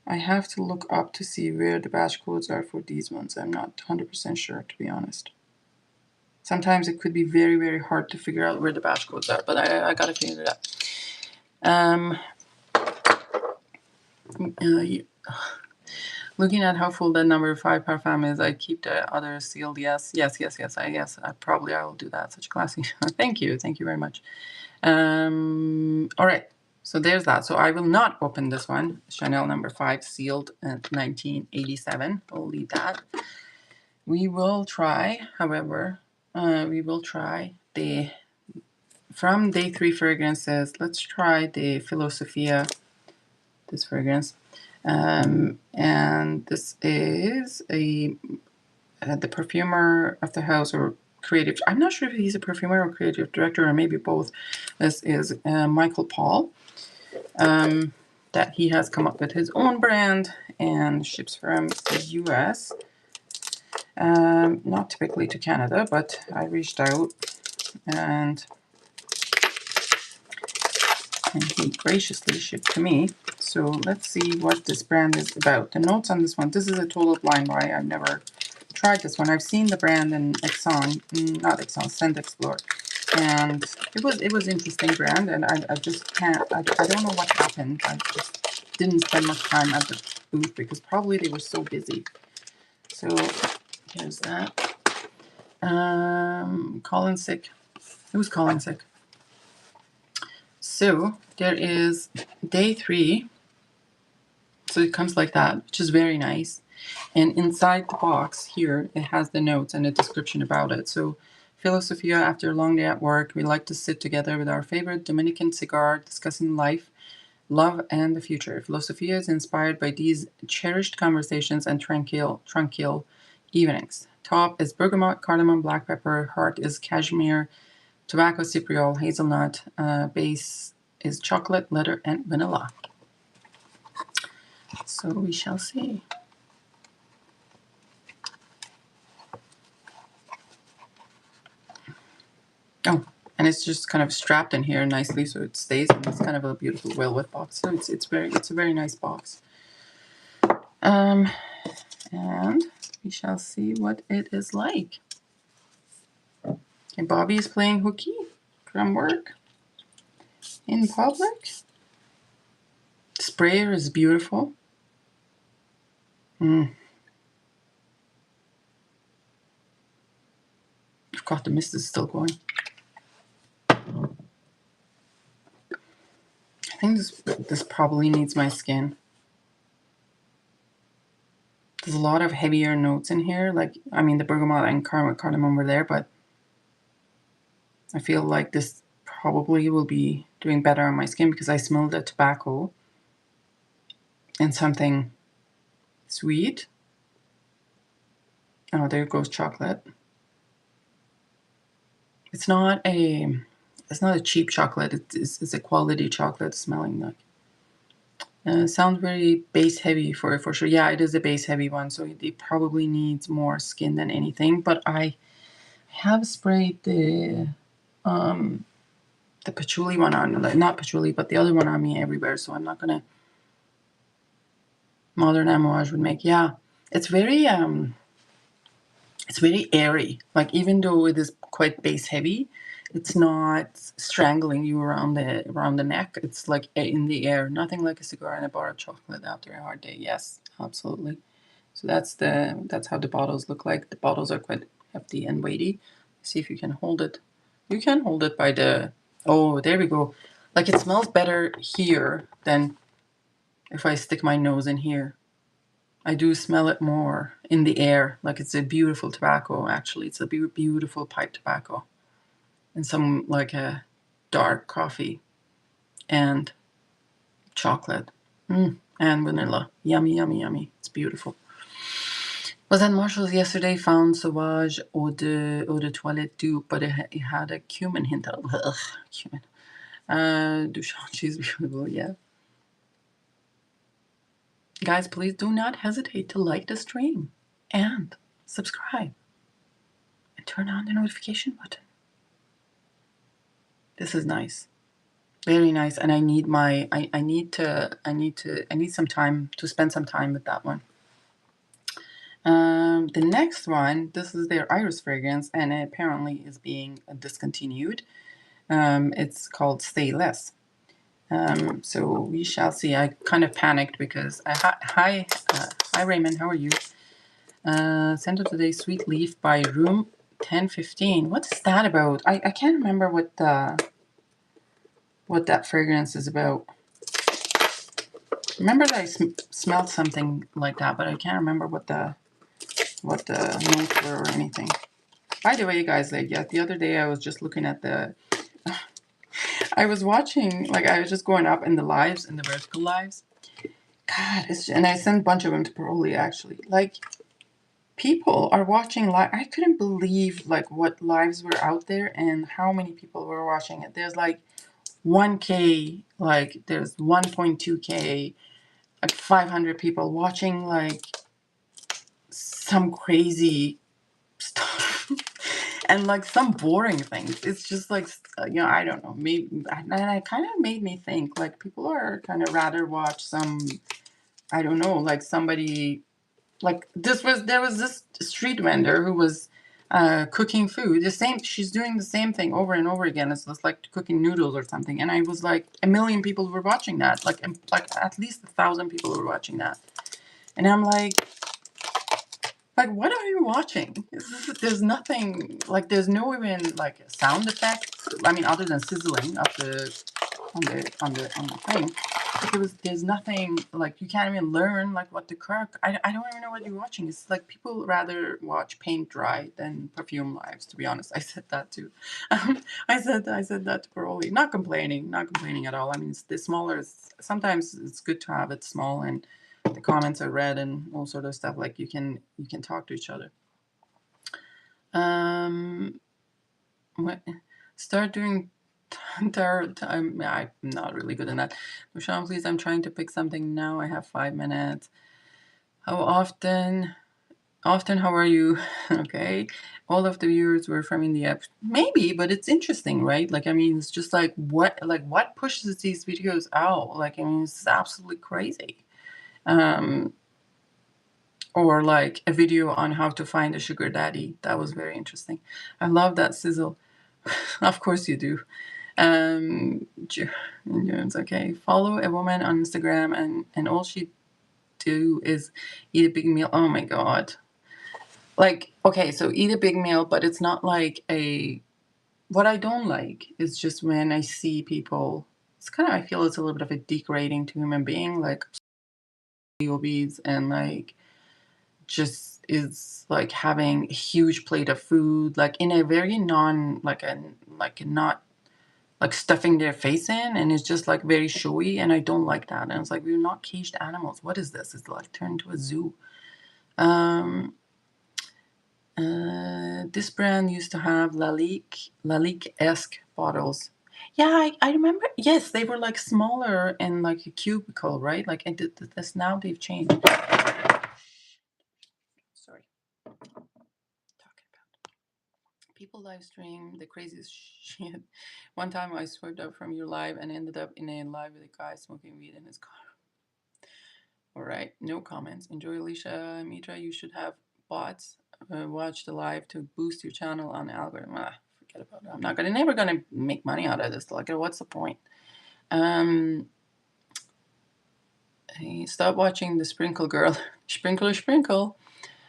I have to look up to see where the batch codes are for these ones. I'm not 100% sure, to be honest. Sometimes it could be very, very hard to figure out where the batch codes are, but I gotta figure it out. Looking at how full the number 5 parfum is, I keep the others sealed. Yes. I will do that. Such classy. Thank you very much. All right. So there's that. So I will not open this one. Chanel number 5 sealed at 1987. We'll leave that. We will try, however, the from Day 3 fragrances. Let's try the Philosophia, this fragrance. And this is the perfumer of the house, or creative. I'm not sure if he's a perfumer or creative director, or maybe both. This is Michael Paul. That he has come up with his own brand and ships from the US. Not typically to Canada, but I reached out and he graciously shipped to me. So let's see what this brand is about. The notes on this one, this is a total blind buy. I've never tried this one. I've seen the brand in not Exxon, Scent Explore. And it was interesting brand, and I just can't, I don't know what happened. I just didn't spend much time at the booth because probably they were so busy. So here's that. Colin sick. Who's calling sick? So there is day 3. So it comes like that, which is very nice. And inside the box here, it has the notes and a description about it. So, Philosophia, after a long day at work, we like to sit together with our favorite Dominican cigar, discussing life, love, and the future. Philosophia is inspired by these cherished conversations and tranquil evenings. Top is bergamot, cardamom, black pepper. Heart is cashmere, tobacco, cypriol, hazelnut. Base is chocolate, leather, and vanilla. So we shall see. Oh, and it's just kind of strapped in here nicely, so it stays. And it's kind of a beautiful velvet box. So it's a very nice box. And we shall see what it is like. And Bobby is playing hooky from work in public. The sprayer is beautiful. God, the mist is still going. I think this probably needs my skin. There's a lot of heavier notes in here. Like, I mean, the bergamot and cardamom were there, but I feel like this probably will be doing better on my skin because I smell the tobacco and something sweet. Oh, there goes chocolate. It's not a cheap chocolate. It's a quality chocolate smelling like. Sounds very base heavy for sure. Yeah, it is a base heavy one, so it probably needs more skin than anything. But I have sprayed the patchouli one on, not patchouli, but the other one on me everywhere. So I'm not gonna. Modern Amouage would make, yeah. It's very airy. Like, even though it is quite base heavy, it's not strangling you around the neck. It's like in the air. Nothing like a cigar and a bar of chocolate after a hard day. Yes, absolutely. So that's how the bottles look like. The bottles are quite hefty and weighty. See if you can hold it. You can hold it by the. Oh, there we go. Like, it smells better here than if I stick my nose in here. I do smell it more in the air. Like, it's a beautiful tobacco, actually. It's a beautiful pipe tobacco. And some, like, a dark coffee and chocolate. And vanilla. Yummy, yummy, yummy. It's beautiful. Was at Marshall's yesterday, found Sauvage Eau de Toilette dupe, but it had a cumin hint of cumin. Duchamp cheese, beautiful, yeah. Guys, please do not hesitate to like the stream and subscribe and turn on the notification button. This is nice, very nice, and I need some time to spend some time with that one. The next one, this is their Iris fragrance, and it apparently is being discontinued. It's called Stay Less. So we shall see. I kind of panicked because hi Raymond, how are you? Scent of the Day, Sweet Leaf by Room 1015. What is that about? I can't remember what that fragrance is about. Remember that I smelled something like that, but I can't remember what the notes were or anything. By the way, guys, like, yeah, the other day I was just looking at I was watching, like, I was just going up in the lives, in the vertical lives, God, and I sent a bunch of them to Paroli actually. Like, people are watching live. I couldn't believe like what lives were out there and how many people were watching it. There's like 1K, like there's 1.2K, like 500 people watching like some crazy stuff and like some boring things. It's just like, I don't know, maybe, and it kind of made me think like people are kind of rather watch some, I don't know, like somebody, like there was this street vendor who was cooking food, the same, she's doing the same thing over and over again. It's just like cooking noodles or something, and I was like, a million people were watching that, like at least 1,000 people were watching that, and I'm like, what are you watching? There's nothing, like, there's no even, like, sound effects. I mean, other than sizzling of on the thing. But there's nothing, like, you can't even learn, like, what to cook. I don't even know what you're watching. It's like people rather watch paint dry than perfume lives, to be honest. I said that too. I said that to Paroli. Not complaining at all. I mean, it's the smaller, sometimes it's good to have it small and the comments are read and all sort of stuff, like you can talk to each other. What, start doing tarot time. I'm not really good in that. Michelle, please, I'm trying to pick something now. I have 5 minutes. How often, how are you? Okay, all of the viewers were from India. Maybe, but it's interesting, right? Like, I mean, it's just like what pushes these videos out? Like, I mean, it's absolutely crazy. Or like a video on how to find a sugar daddy. That was very interesting. I love that sizzle. Of course you do. Jones, okay. Follow a woman on Instagram and all she do is eat a big meal. Oh my god. Like, okay, so eat a big meal, but it's not like what I don't like is just when I see people, it's kind of, I feel it's a little bit of a degrading to human being, like obese and like just is like having a huge plate of food, like in a very non, like not like stuffing their face in, and it's just like very showy, and I don't like that. And it's like, we're not caged animals. What is this? It's like turned into a zoo. This brand used to have Lalique-esque bottles. Yeah, I remember. Yes, they were like smaller and like a cubicle, right? Like, and this now they've changed. Sorry. Talking about people live stream the craziest shit. One time I swiped up from your live and ended up in a live with a guy smoking weed in his car. All right, no comments. Enjoy, Alicia. Mitra, you should have bots watch the live to boost your channel on algorithm. Forget about it. I'm not never gonna make money out of this. Like, what's the point? Hey, stop watching the Sprinkle Girl. Sprinkle.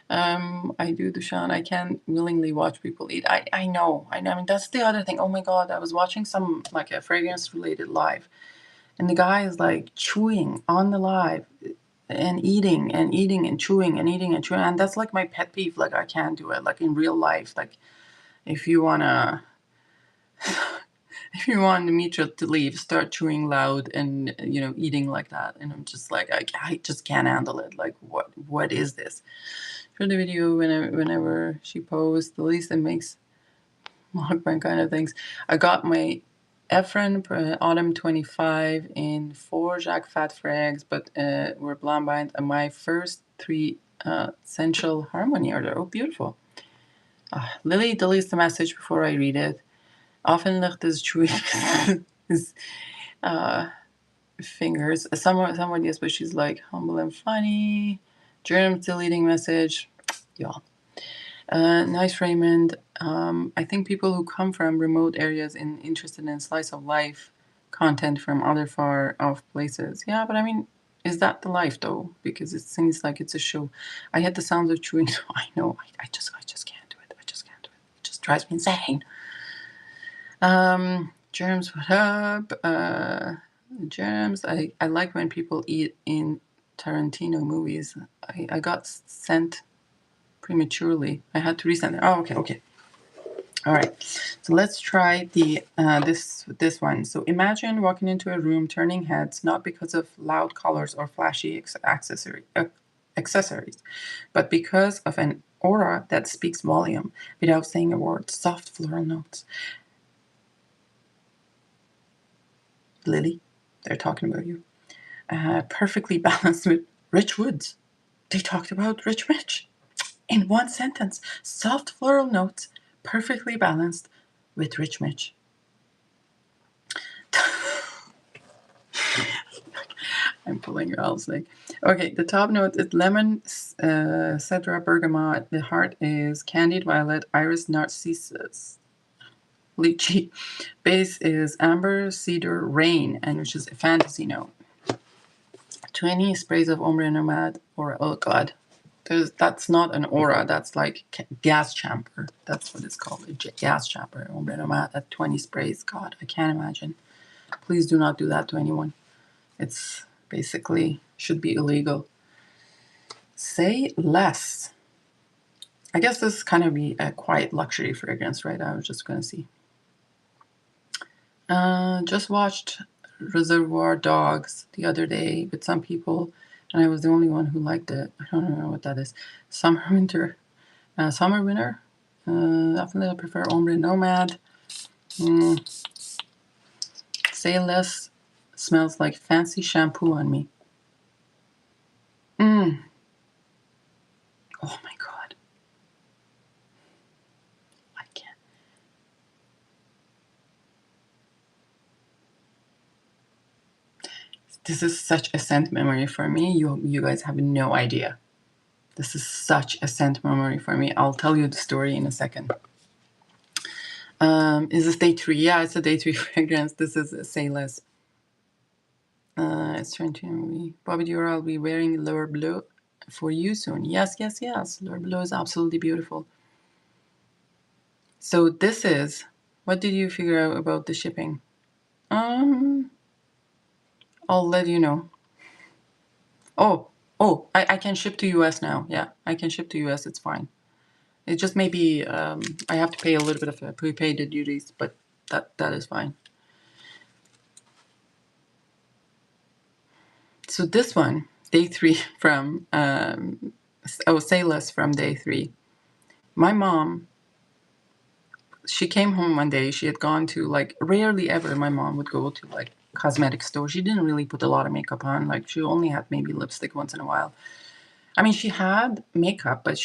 I do, Dushan. I can't willingly watch people eat. I know. I mean, that's the other thing. Oh my god, I was watching some like a fragrance related live, and the guy is like chewing on the live and eating and eating and chewing and eating and chewing, and that's like my pet peeve. Like, I can't do it. Like in real life, like if you wanna if you want Mitra to leave, start chewing loud and eating like that. And I'm just like, I just can't handle it. Like, what is this? For the video, whenever she posts, the least it makes mukbang kind of things. I got my Efren Autumn 25 in 4 Jacques Fat frags, but we're blonde bind. And my first 3 Sensual Harmony order. Oh, beautiful. Lily deletes the message before I read it. Often ligt is chewing his fingers. Someone, yes, but she's like humble and funny. Germs deleting message. Yeah. Nice, Raymond. I think people who come from remote areas and interested in slice of life content from other far off places. Yeah, but I mean, is that the life though? Because it seems like it's a show. I had the sounds of chewing. I know. I just can't do it. I just can't do it. It just drives me insane. Germs, what up? Germs. I like when people eat in Tarantino movies. I got sent prematurely. I had to resend it. Oh, okay. All right, so let's try the this one. So imagine walking into a room, turning heads, not because of loud colors or flashy accessories, but because of an aura that speaks volume without saying a word. Soft floral notes. Lily, they're talking about you. Perfectly balanced with rich woods. They talked about rich. In one sentence, soft floral notes, perfectly balanced with rich. I'm pulling your all snake. Okay, the top note is lemon, cedra, bergamot. The heart is candied violet, iris, narcissus, lychee. Base is amber, cedar, rain, and which is a fantasy note. 20 sprays of ombre nomad, or oh god. That's not an aura, that's like gas chamber. That's what it's called, a gas chamber. Ombre nomad at 20 sprays. God, I can't imagine. Please do not do that to anyone. It's basically should be illegal. Say less. I guess this is kind of be a quiet luxury fragrance, right? I was just going to see. Just watched Reservoir Dogs the other day with some people, and I was the only one who liked it. I don't know what that is. Summer, winter. Definitely I prefer Ombre Nomad. Say less. Smells like fancy shampoo on me. Oh my god. I can't. This is such a scent memory for me. You guys have no idea. This is such a scent memory for me. I'll tell you the story in a second. Is this day 3? Yeah, it's a day 3 fragrance. This is a Say Less. It's trying to be Bobby Dior. I'll be wearing L'Or Bleu for you soon. Yes. L'Or Bleu is absolutely beautiful. So this is, what did you figure out about the shipping? I'll let you know. I can ship to US now. Yeah, I can ship to US. It's fine. It just may be, I have to pay a little bit of prepaid duties, but that is fine. So this one, day 3 from, Say Less from day 3. My mom, she came home one day. She had gone to, like, rarely ever my mom would go to, like, cosmetic store. She didn't really put a lot of makeup on. Like, she only had maybe lipstick once in a while. I mean, she had makeup, but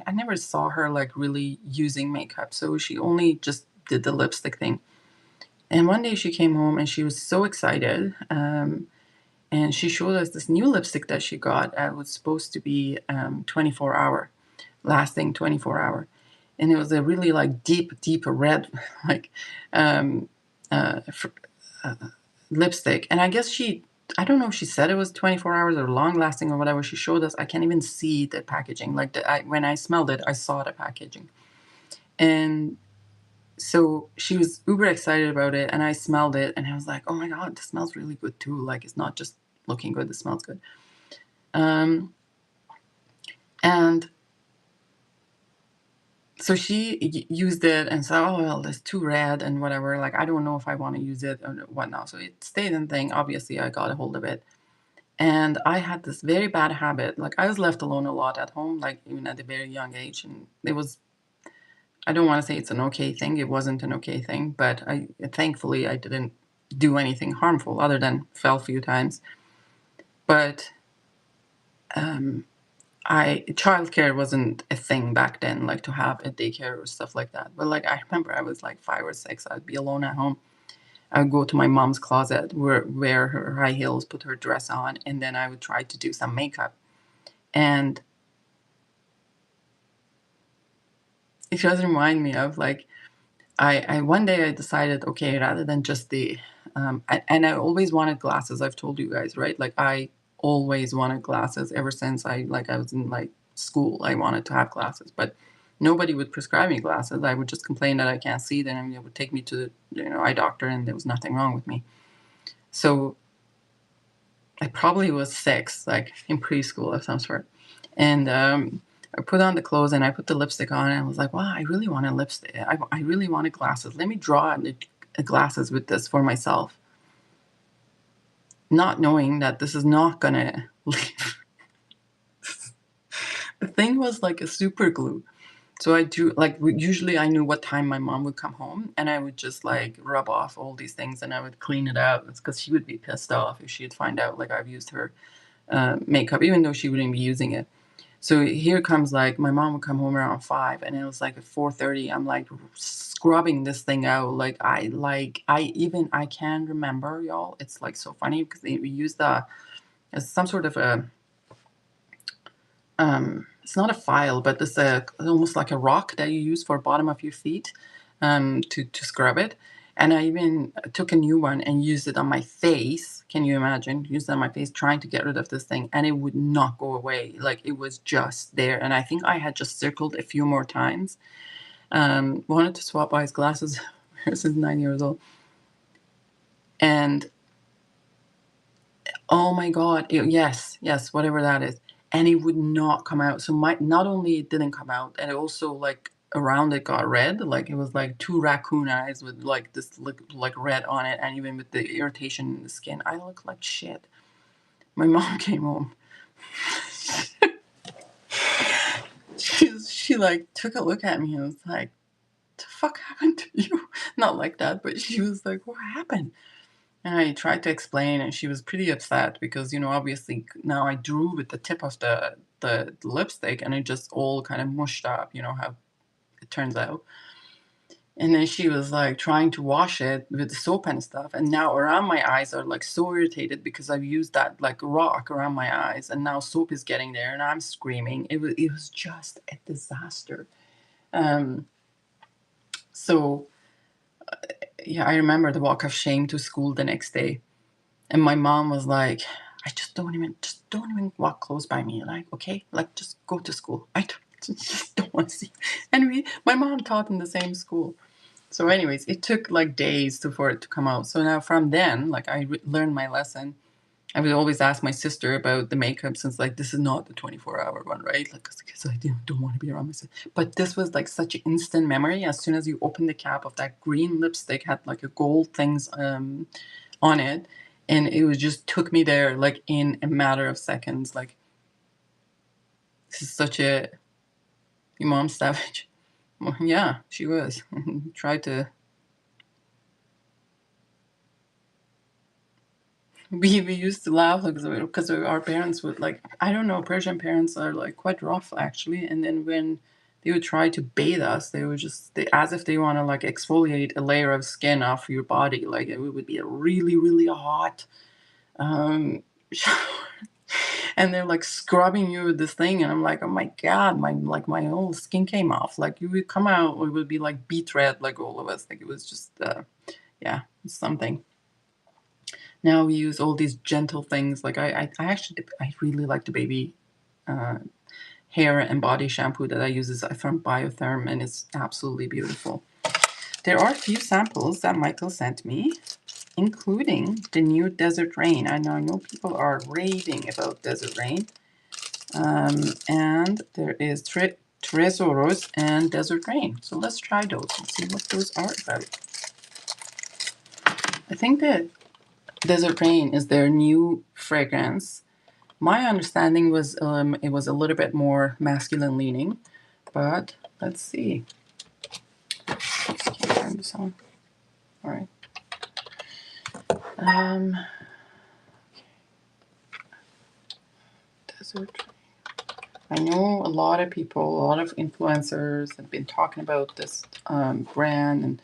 I never saw her, like, really using makeup. So she only just did the lipstick thing. And one day she came home and she was so excited. And she showed us this new lipstick that she got. It was supposed to be 24 hour, lasting 24 hour. And it was a really, like, deep red, like, lipstick. And I guess I don't know if she said it was 24 hours or long lasting or whatever. She showed us. I can't even see the packaging. Like, when I smelled it, I saw the packaging. And so she was uber excited about it, and I smelled it, and I was like, oh my god, this smells really good too. Like, it's not just looking good, it smells good. And so she used it and said, oh, well, it's too red and whatever. Like, I don't know if I want to use it or whatnot. So it stayed in thing. Obviously, I got a hold of it. And I had this very bad habit. Like, I was left alone a lot at home, like, even at a very young age. And it was, I don't want to say it's an okay thing. It wasn't an okay thing. But thankfully, I didn't do anything harmful other than fell a few times. But childcare wasn't a thing back then, like, to have a daycare or stuff like that. But, like, I remember I was like 5 or 6. I'd be alone at home. I would go to my mom's closet, wear her high heels, put her dress on, and then I would try to do some makeup. And it does remind me of, like, I one day I decided, okay, rather than just and I always wanted glasses. I've told you guys, right? Like, I always wanted glasses ever since I was in, like, school. I wanted to have glasses, but nobody would prescribe me glasses. I would just complain that I can't see them, and they would take me to the eye doctor, and there was nothing wrong with me. So I probably was 6, like in preschool of some sort. And I put on the clothes and I put the lipstick on, and I was like, wow, I really want a lipstick. I really wanted glasses. Let me draw the glasses with this for myself. Not knowing that this is not gonna leave. The thing was like a super glue. So I drew, like, usually I knew what time my mom would come home, and I would just like rub off all these things and I would clean it out. It's because she would be pissed off if she'd find out like I've used her makeup, even though she wouldn't be using it. So here comes, like, my mom would come home around 5, and it was like at 4:30. I'm like scrubbing this thing out. I can remember, y'all. It's like so funny because we use it's some sort of a it's not a file, but it's almost like a rock that you use for bottom of your feet to scrub it. And I even took a new one and used it on my face. Can you imagine? Used it on my face, trying to get rid of this thing, and it would not go away. Like, it was just there. And I think I had just circled a few more times. Wanted to swap eyes glasses since 9 years old. And oh my God, yes, whatever that is. And it would not come out. So not only it didn't come out, and it also, like, around it got red. Like, it was like two raccoon eyes with like this like red on it, and even with the irritation in the skin, I looked like shit. My mom came home. she like took a look at me and was like, "The fuck happened to you?" Not like that, but she was like, "What happened?" And I tried to explain, and she was pretty upset because, obviously now I drew with the tip of the lipstick, and it just all kind of mushed up, how it turns out. And then she was like trying to wash it with the soap and stuff. And now around my eyes are like so irritated because I've used that like rock around my eyes, and now soap is getting there and I'm screaming. It was just a disaster. Um, so yeah, I remember the walk of shame to school the next day. And my mom was like, just don't even walk close by me. Like, okay, like, just go to school. Just don't want to see. And my mom taught in the same school. So anyways, it took like days for it to come out. So now from then, like, I learned my lesson. I would always ask my sister about the makeup, since like this is not the 24-hour one, right? Like, because I don't want to be around myself. But this was like such an instant memory. As soon as you open the cap of that green lipstick, had like a gold things on it, and it was just took me there like in a matter of seconds. Like, this is such a your mom's savage. Well, yeah, she was. Tried to. We used to laugh because our parents would, like, I don't know, Persian parents are like quite rough actually, and then when they would try to bathe us, they would just as if they want to like exfoliate a layer of skin off your body. Like, it would be a really really hot shower. And they're like scrubbing you with this thing, and I'm like, oh my God, my whole skin came off. Like, you would come out, it would be like beet red, like all of us. Like, it was just yeah, it's something. Now we use all these gentle things. Like, I actually, I really like the baby uh, hair and body shampoo that I use is from Biotherm, and it's absolutely beautiful. There are a few samples that Michael sent me, including the new Desert Rain. I know people are raving about Desert Rain. And there is Tresoros and Desert Rain. So let's try those and see what those are about. I think that Desert Rain is their new fragrance. My understanding was it was a little bit more masculine leaning, but let's see. Just keep turning this on. All right. Desert. I know a lot of people, a lot of influencers have been talking about this brand and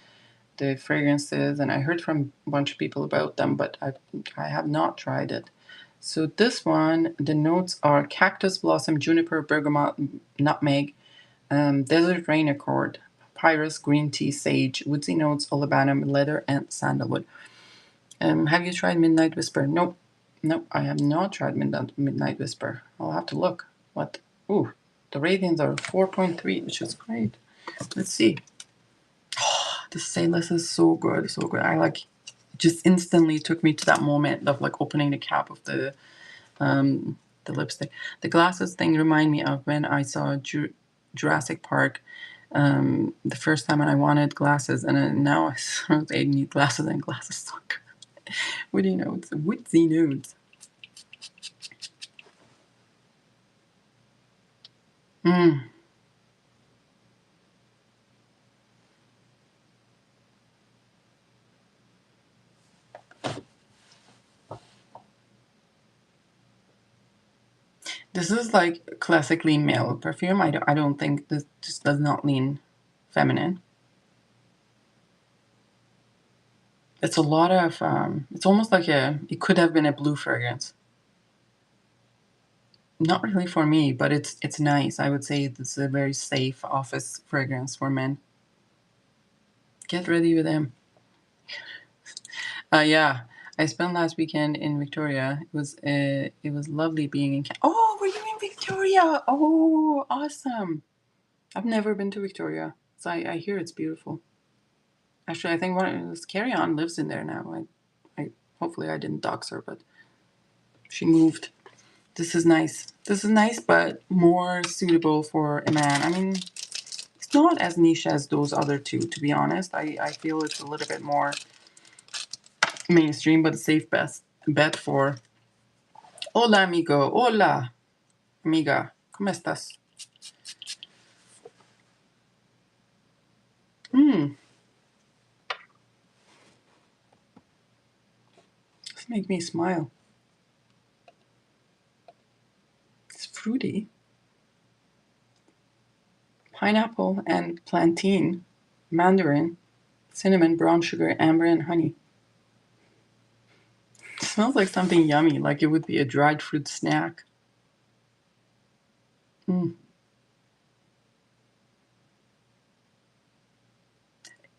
the fragrances, and I heard from a bunch of people about them, but I have not tried it. So this one, the notes are cactus blossom, juniper, bergamot, nutmeg, desert rain accord, papyrus, green tea, sage, woodsy notes, olibanum, leather, and sandalwood. Have you tried Midnight Whisper? Nope, I have not tried Midnight Whisper. I'll have to look. What? Ooh, the ratings are 4.3, which is great. Let's see. The stainless is so good, so good. I like, just instantly took me to that moment of like opening the cap of the the lipstick. The glasses thing remind me of when I saw Jurassic Park the first time, and I wanted glasses, and then now I need glasses, and glasses suck. Woody notes, woodsy notes. This is like classically male perfume. I don't think this just does not lean feminine. It's a lot of, it's almost like it could have been a blue fragrance. Not really for me, but it's nice. I would say this is a very safe office fragrance for men. Get ready with him. Yeah, I spent last weekend in Victoria. It was lovely being in. Oh, were you in Victoria? Oh, awesome! I've never been to Victoria, so I hear it's beautiful. Actually, I think one Carry On lives in there now. I hopefully I didn't dox her, but she moved. This is nice. This is nice, but more suitable for a man. I mean, it's not as niche as those other two, to be honest. I feel it's a little bit more mainstream, but a safe bet for. Hola, amigo. Hola, amiga. ¿Cómo estás? This makes me smile. It's fruity. Pineapple and plantain, mandarin, cinnamon, brown sugar, amber, and honey. It smells like something yummy, like it would be a dried fruit snack.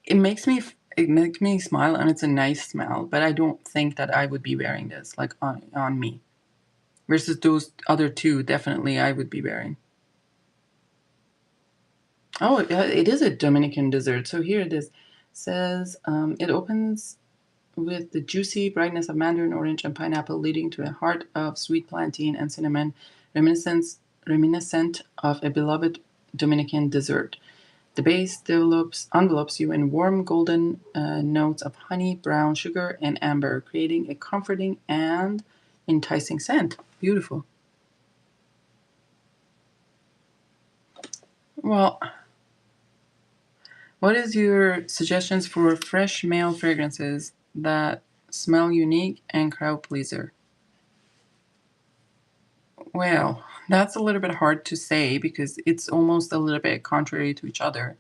It makes me smile, and it's a nice smell, but I don't think that I would be wearing this like on me. Versus those other two, definitely I would be wearing. Oh, it is a Dominican dessert. So here it is. It says it opens with the juicy brightness of mandarin orange and pineapple, leading to a heart of sweet plantain and cinnamon, reminiscent of a beloved Dominican dessert. The base envelopes you in warm golden notes of honey, brown sugar, and amber, creating a comforting and enticing scent. Beautiful. Well, what is your suggestions for fresh male fragrances that smell unique and crowd pleaser? Well, that's a little bit hard to say because it's almost a little bit contrary to each other.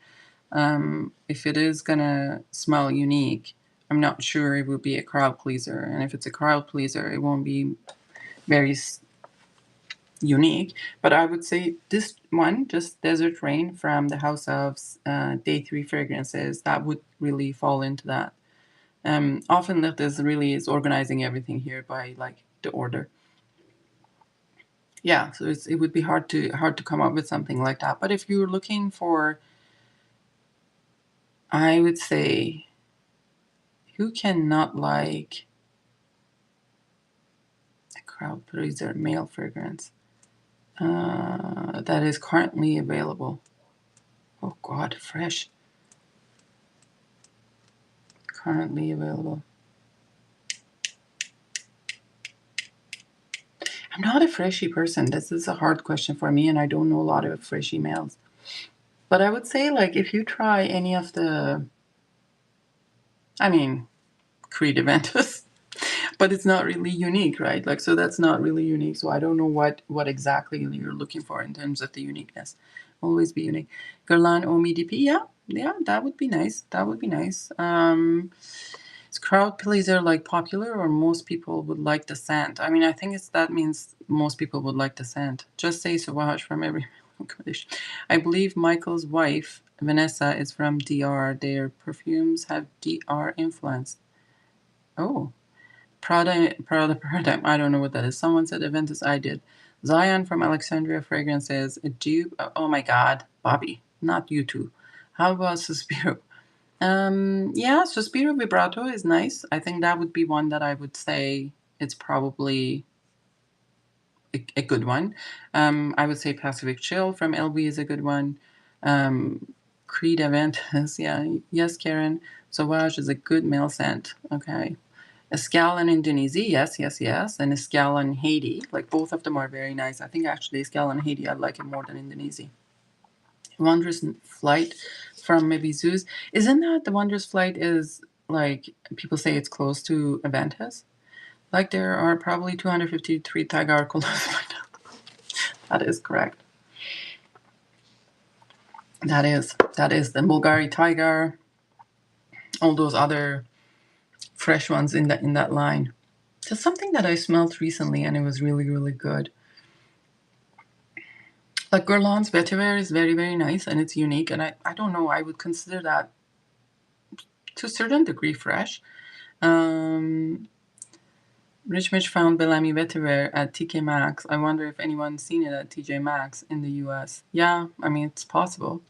If it is gonna smell unique, I'm not sure it will be a crowd pleaser. And if it's a crowd pleaser, it won't be very unique. But I would say this one, just Desert Rain from the House of Day 3 Fragrances, that would really fall into that. Often that is organizing everything here by like the order. Yeah, so it would be hard to come up with something like that. But if you're looking for, I would say, who cannot like a crowd pleaser male fragrance that is currently available? Oh God, fresh. Currently available. I'm not a freshy person. This is a hard question for me, and I don't know a lot of freshy males. But I would say, like, if you try any of the, I mean, Creed Aventus, but it's not really unique, right? Like, so that's not really unique. So I don't know what exactly you're looking for in terms of the uniqueness. Always be unique. Guerlain Omi DP, yeah, that would be nice. That would be nice. Is crowd pleaser like popular, or most people would like the scent? I mean, I think that means most people would like the scent. Just say Sauvage from every accommodation. I believe Michael's wife, Vanessa, is from DR. Their perfumes have DR influence. Oh. Prada Paradigm. I don't know what that is. Someone said Aventus. I did. Zion from Alexandria Fragrances. A dupe. Oh my God. Bobby. Not you two. How about Suspiro? Yeah, Suspiro Vibrato is nice. I think that would be one that I would say it's probably a good one. I would say Pacific Chill from LV is a good one. Creed Aventus, yeah, yes, Karen. Sauvage is a good male scent. Okay. Escal in Indonesia, yes, yes, yes. And Escal in Haiti, like both of them are very nice. I think actually Escal in Haiti, I like it more than Indonesia. Wondrous Flight from maybe Zeus. Isn't that the Wondrous Flight is like, people say it's close to Aventus? Like there are probably 253 Tiger colors by now. That is correct. That is the Bulgari Tiger, all those other fresh ones in that line. Just something that I smelled recently and it was really, really good. Like Guerlain's Vetiver is very, very nice and it's unique, and I don't know, I would consider that to a certain degree fresh. Rich Mitch found Bellamy Vetiver at TK Maxx. I wonder if anyone's seen it at TJ Maxx in the US. Yeah, I mean, it's possible.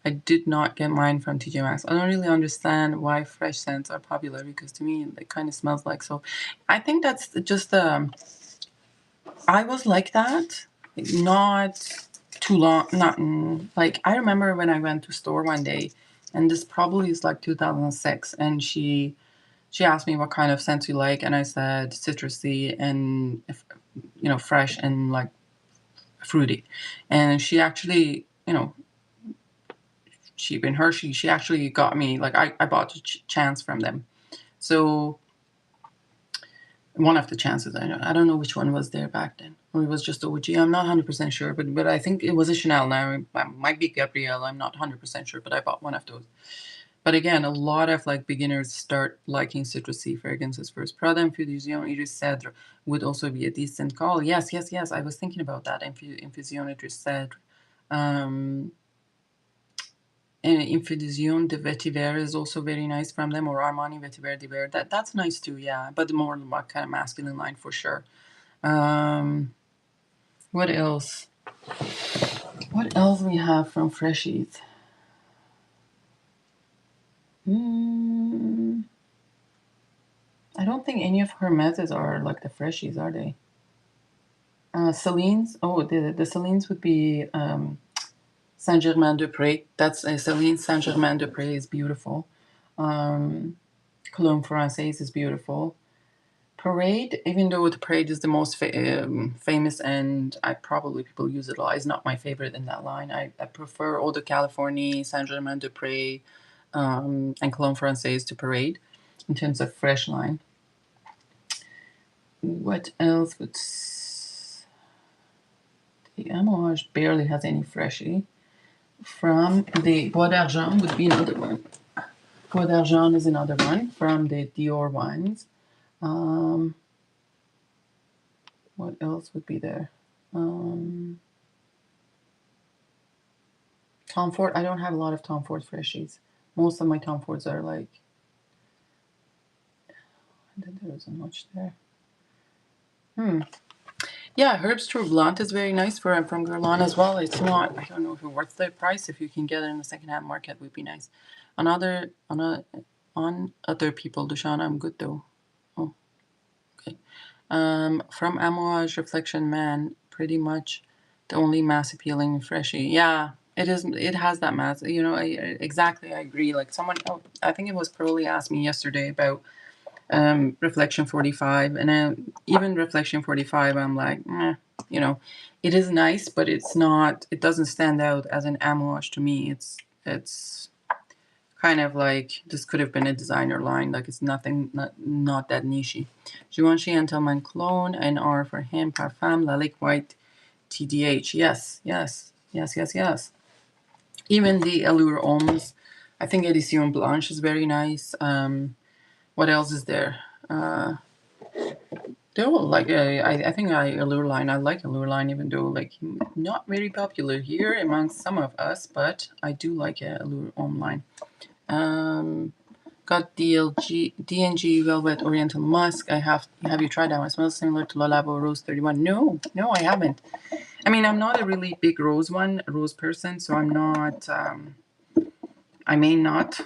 I did not get mine from TJ Maxx. I don't really understand why fresh scents are popular, because to me it kind of smells like so. I think that's just I was like that, not too long. Not like, I remember when I went to store one day, and this probably is like 2006, and she asked me what kind of scents you like, and I said citrusy and fresh and like fruity, and she actually she actually got me, like, I bought a chance from them. So one of the chances, I don't know which one was there back then, or it was just OG. I'm not 100% sure, but I think it was a Chanel. Now it might be Gabrielle. I'm not 100% sure, but I bought one of those. But again, a lot of like beginners start liking citrusy fragrances first. Prada Infusion Iris Cedre would also be a decent call. Yes, yes, yes. I was thinking about that. Infusion Iris Cedre. And Infusion de Vetiver is also very nice from them, or Armani Vetiver d'Hiver. That's nice too, yeah. But more kind of masculine line for sure. What else? What else we have from Freshies? I don't think any of her methods are like the Freshies, are they? Celine's. Oh, the Celine's would be Saint Germain de Pré. That's Celine Saint Germain de Pré is beautiful. Cologne Française is beautiful. Parade, even though the Parade is the most famous, and I probably people use it a lot, is not my favorite in that line. I prefer Eau de Californie, Saint Germain de Pré, and Cologne Française to Parade in terms of fresh line. What else would... The Amouage barely has any freshie. From the Bois d'Argent would be another one. Bois d'Argent is another one from the Dior ones. What else would be there? Tom Ford. I don't have a lot of Tom Ford freshies. Most of my Tom Fords are like... There isn't much there. Yeah, Herbst True Blanc is very nice from Guerlain as well. It's not, I don't know if it's worth the price. If you can get it in the secondhand market, would be nice. On other people, Duchan, I'm good though. Oh, okay. From Amouage Reflection Man, pretty much the only mass appealing freshie. Yeah, it is. It has that mass. Exactly. I agree. Like someone, I think it was Pearly asked me yesterday about Reflection 45, and even Reflection 45, I'm like, it is nice, but it's not. It doesn't stand out as an Amouage to me. It's kind of like this could have been a designer line. Like it's nothing, not that nichey. Givenchy Gentleman Cologne, and R for him Parfum La Lake White TDH. Yes. Even the Allure Homes. I think Edition Blanche is very nice. What else is there? They're all like I think Allure Line. I like Allure Line, even though like not very popular here amongst some of us, but I do like Allure Homme line. Got D&G Velvet Oriental Musk. Have you tried that one? It smells similar to Le Labo Rose 31. No, I haven't. I mean, I'm not a really big rose person, so I'm not. I may not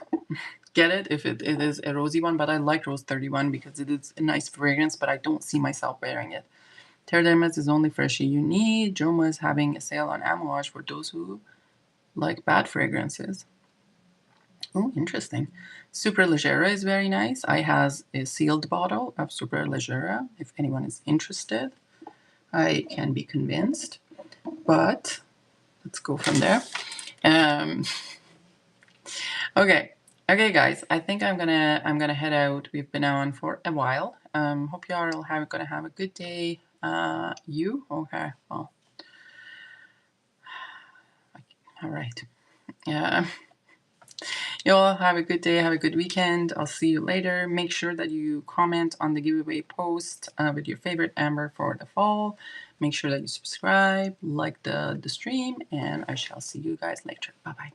get it if it is a rosy one, but I like Rose 31 because it is a nice fragrance, but I don't see myself wearing it. Terre d'Hermes is only freshy you need. Joma is having a sale on Amouage for those who like bad fragrances. Oh, interesting. Super Leggera is very nice. I has a sealed bottle of Super Leggera. If anyone is interested, I can be convinced. But let's go from there. Okay, guys. I think I'm gonna head out. We've been on for a while. Hope you all gonna have a good day. You okay? Well, all right. Yeah. You all have a good day. Have a good weekend. I'll see you later. Make sure that you comment on the giveaway post with your favorite amber for the fall. Make sure that you subscribe, like the stream, and I shall see you guys later. Bye bye.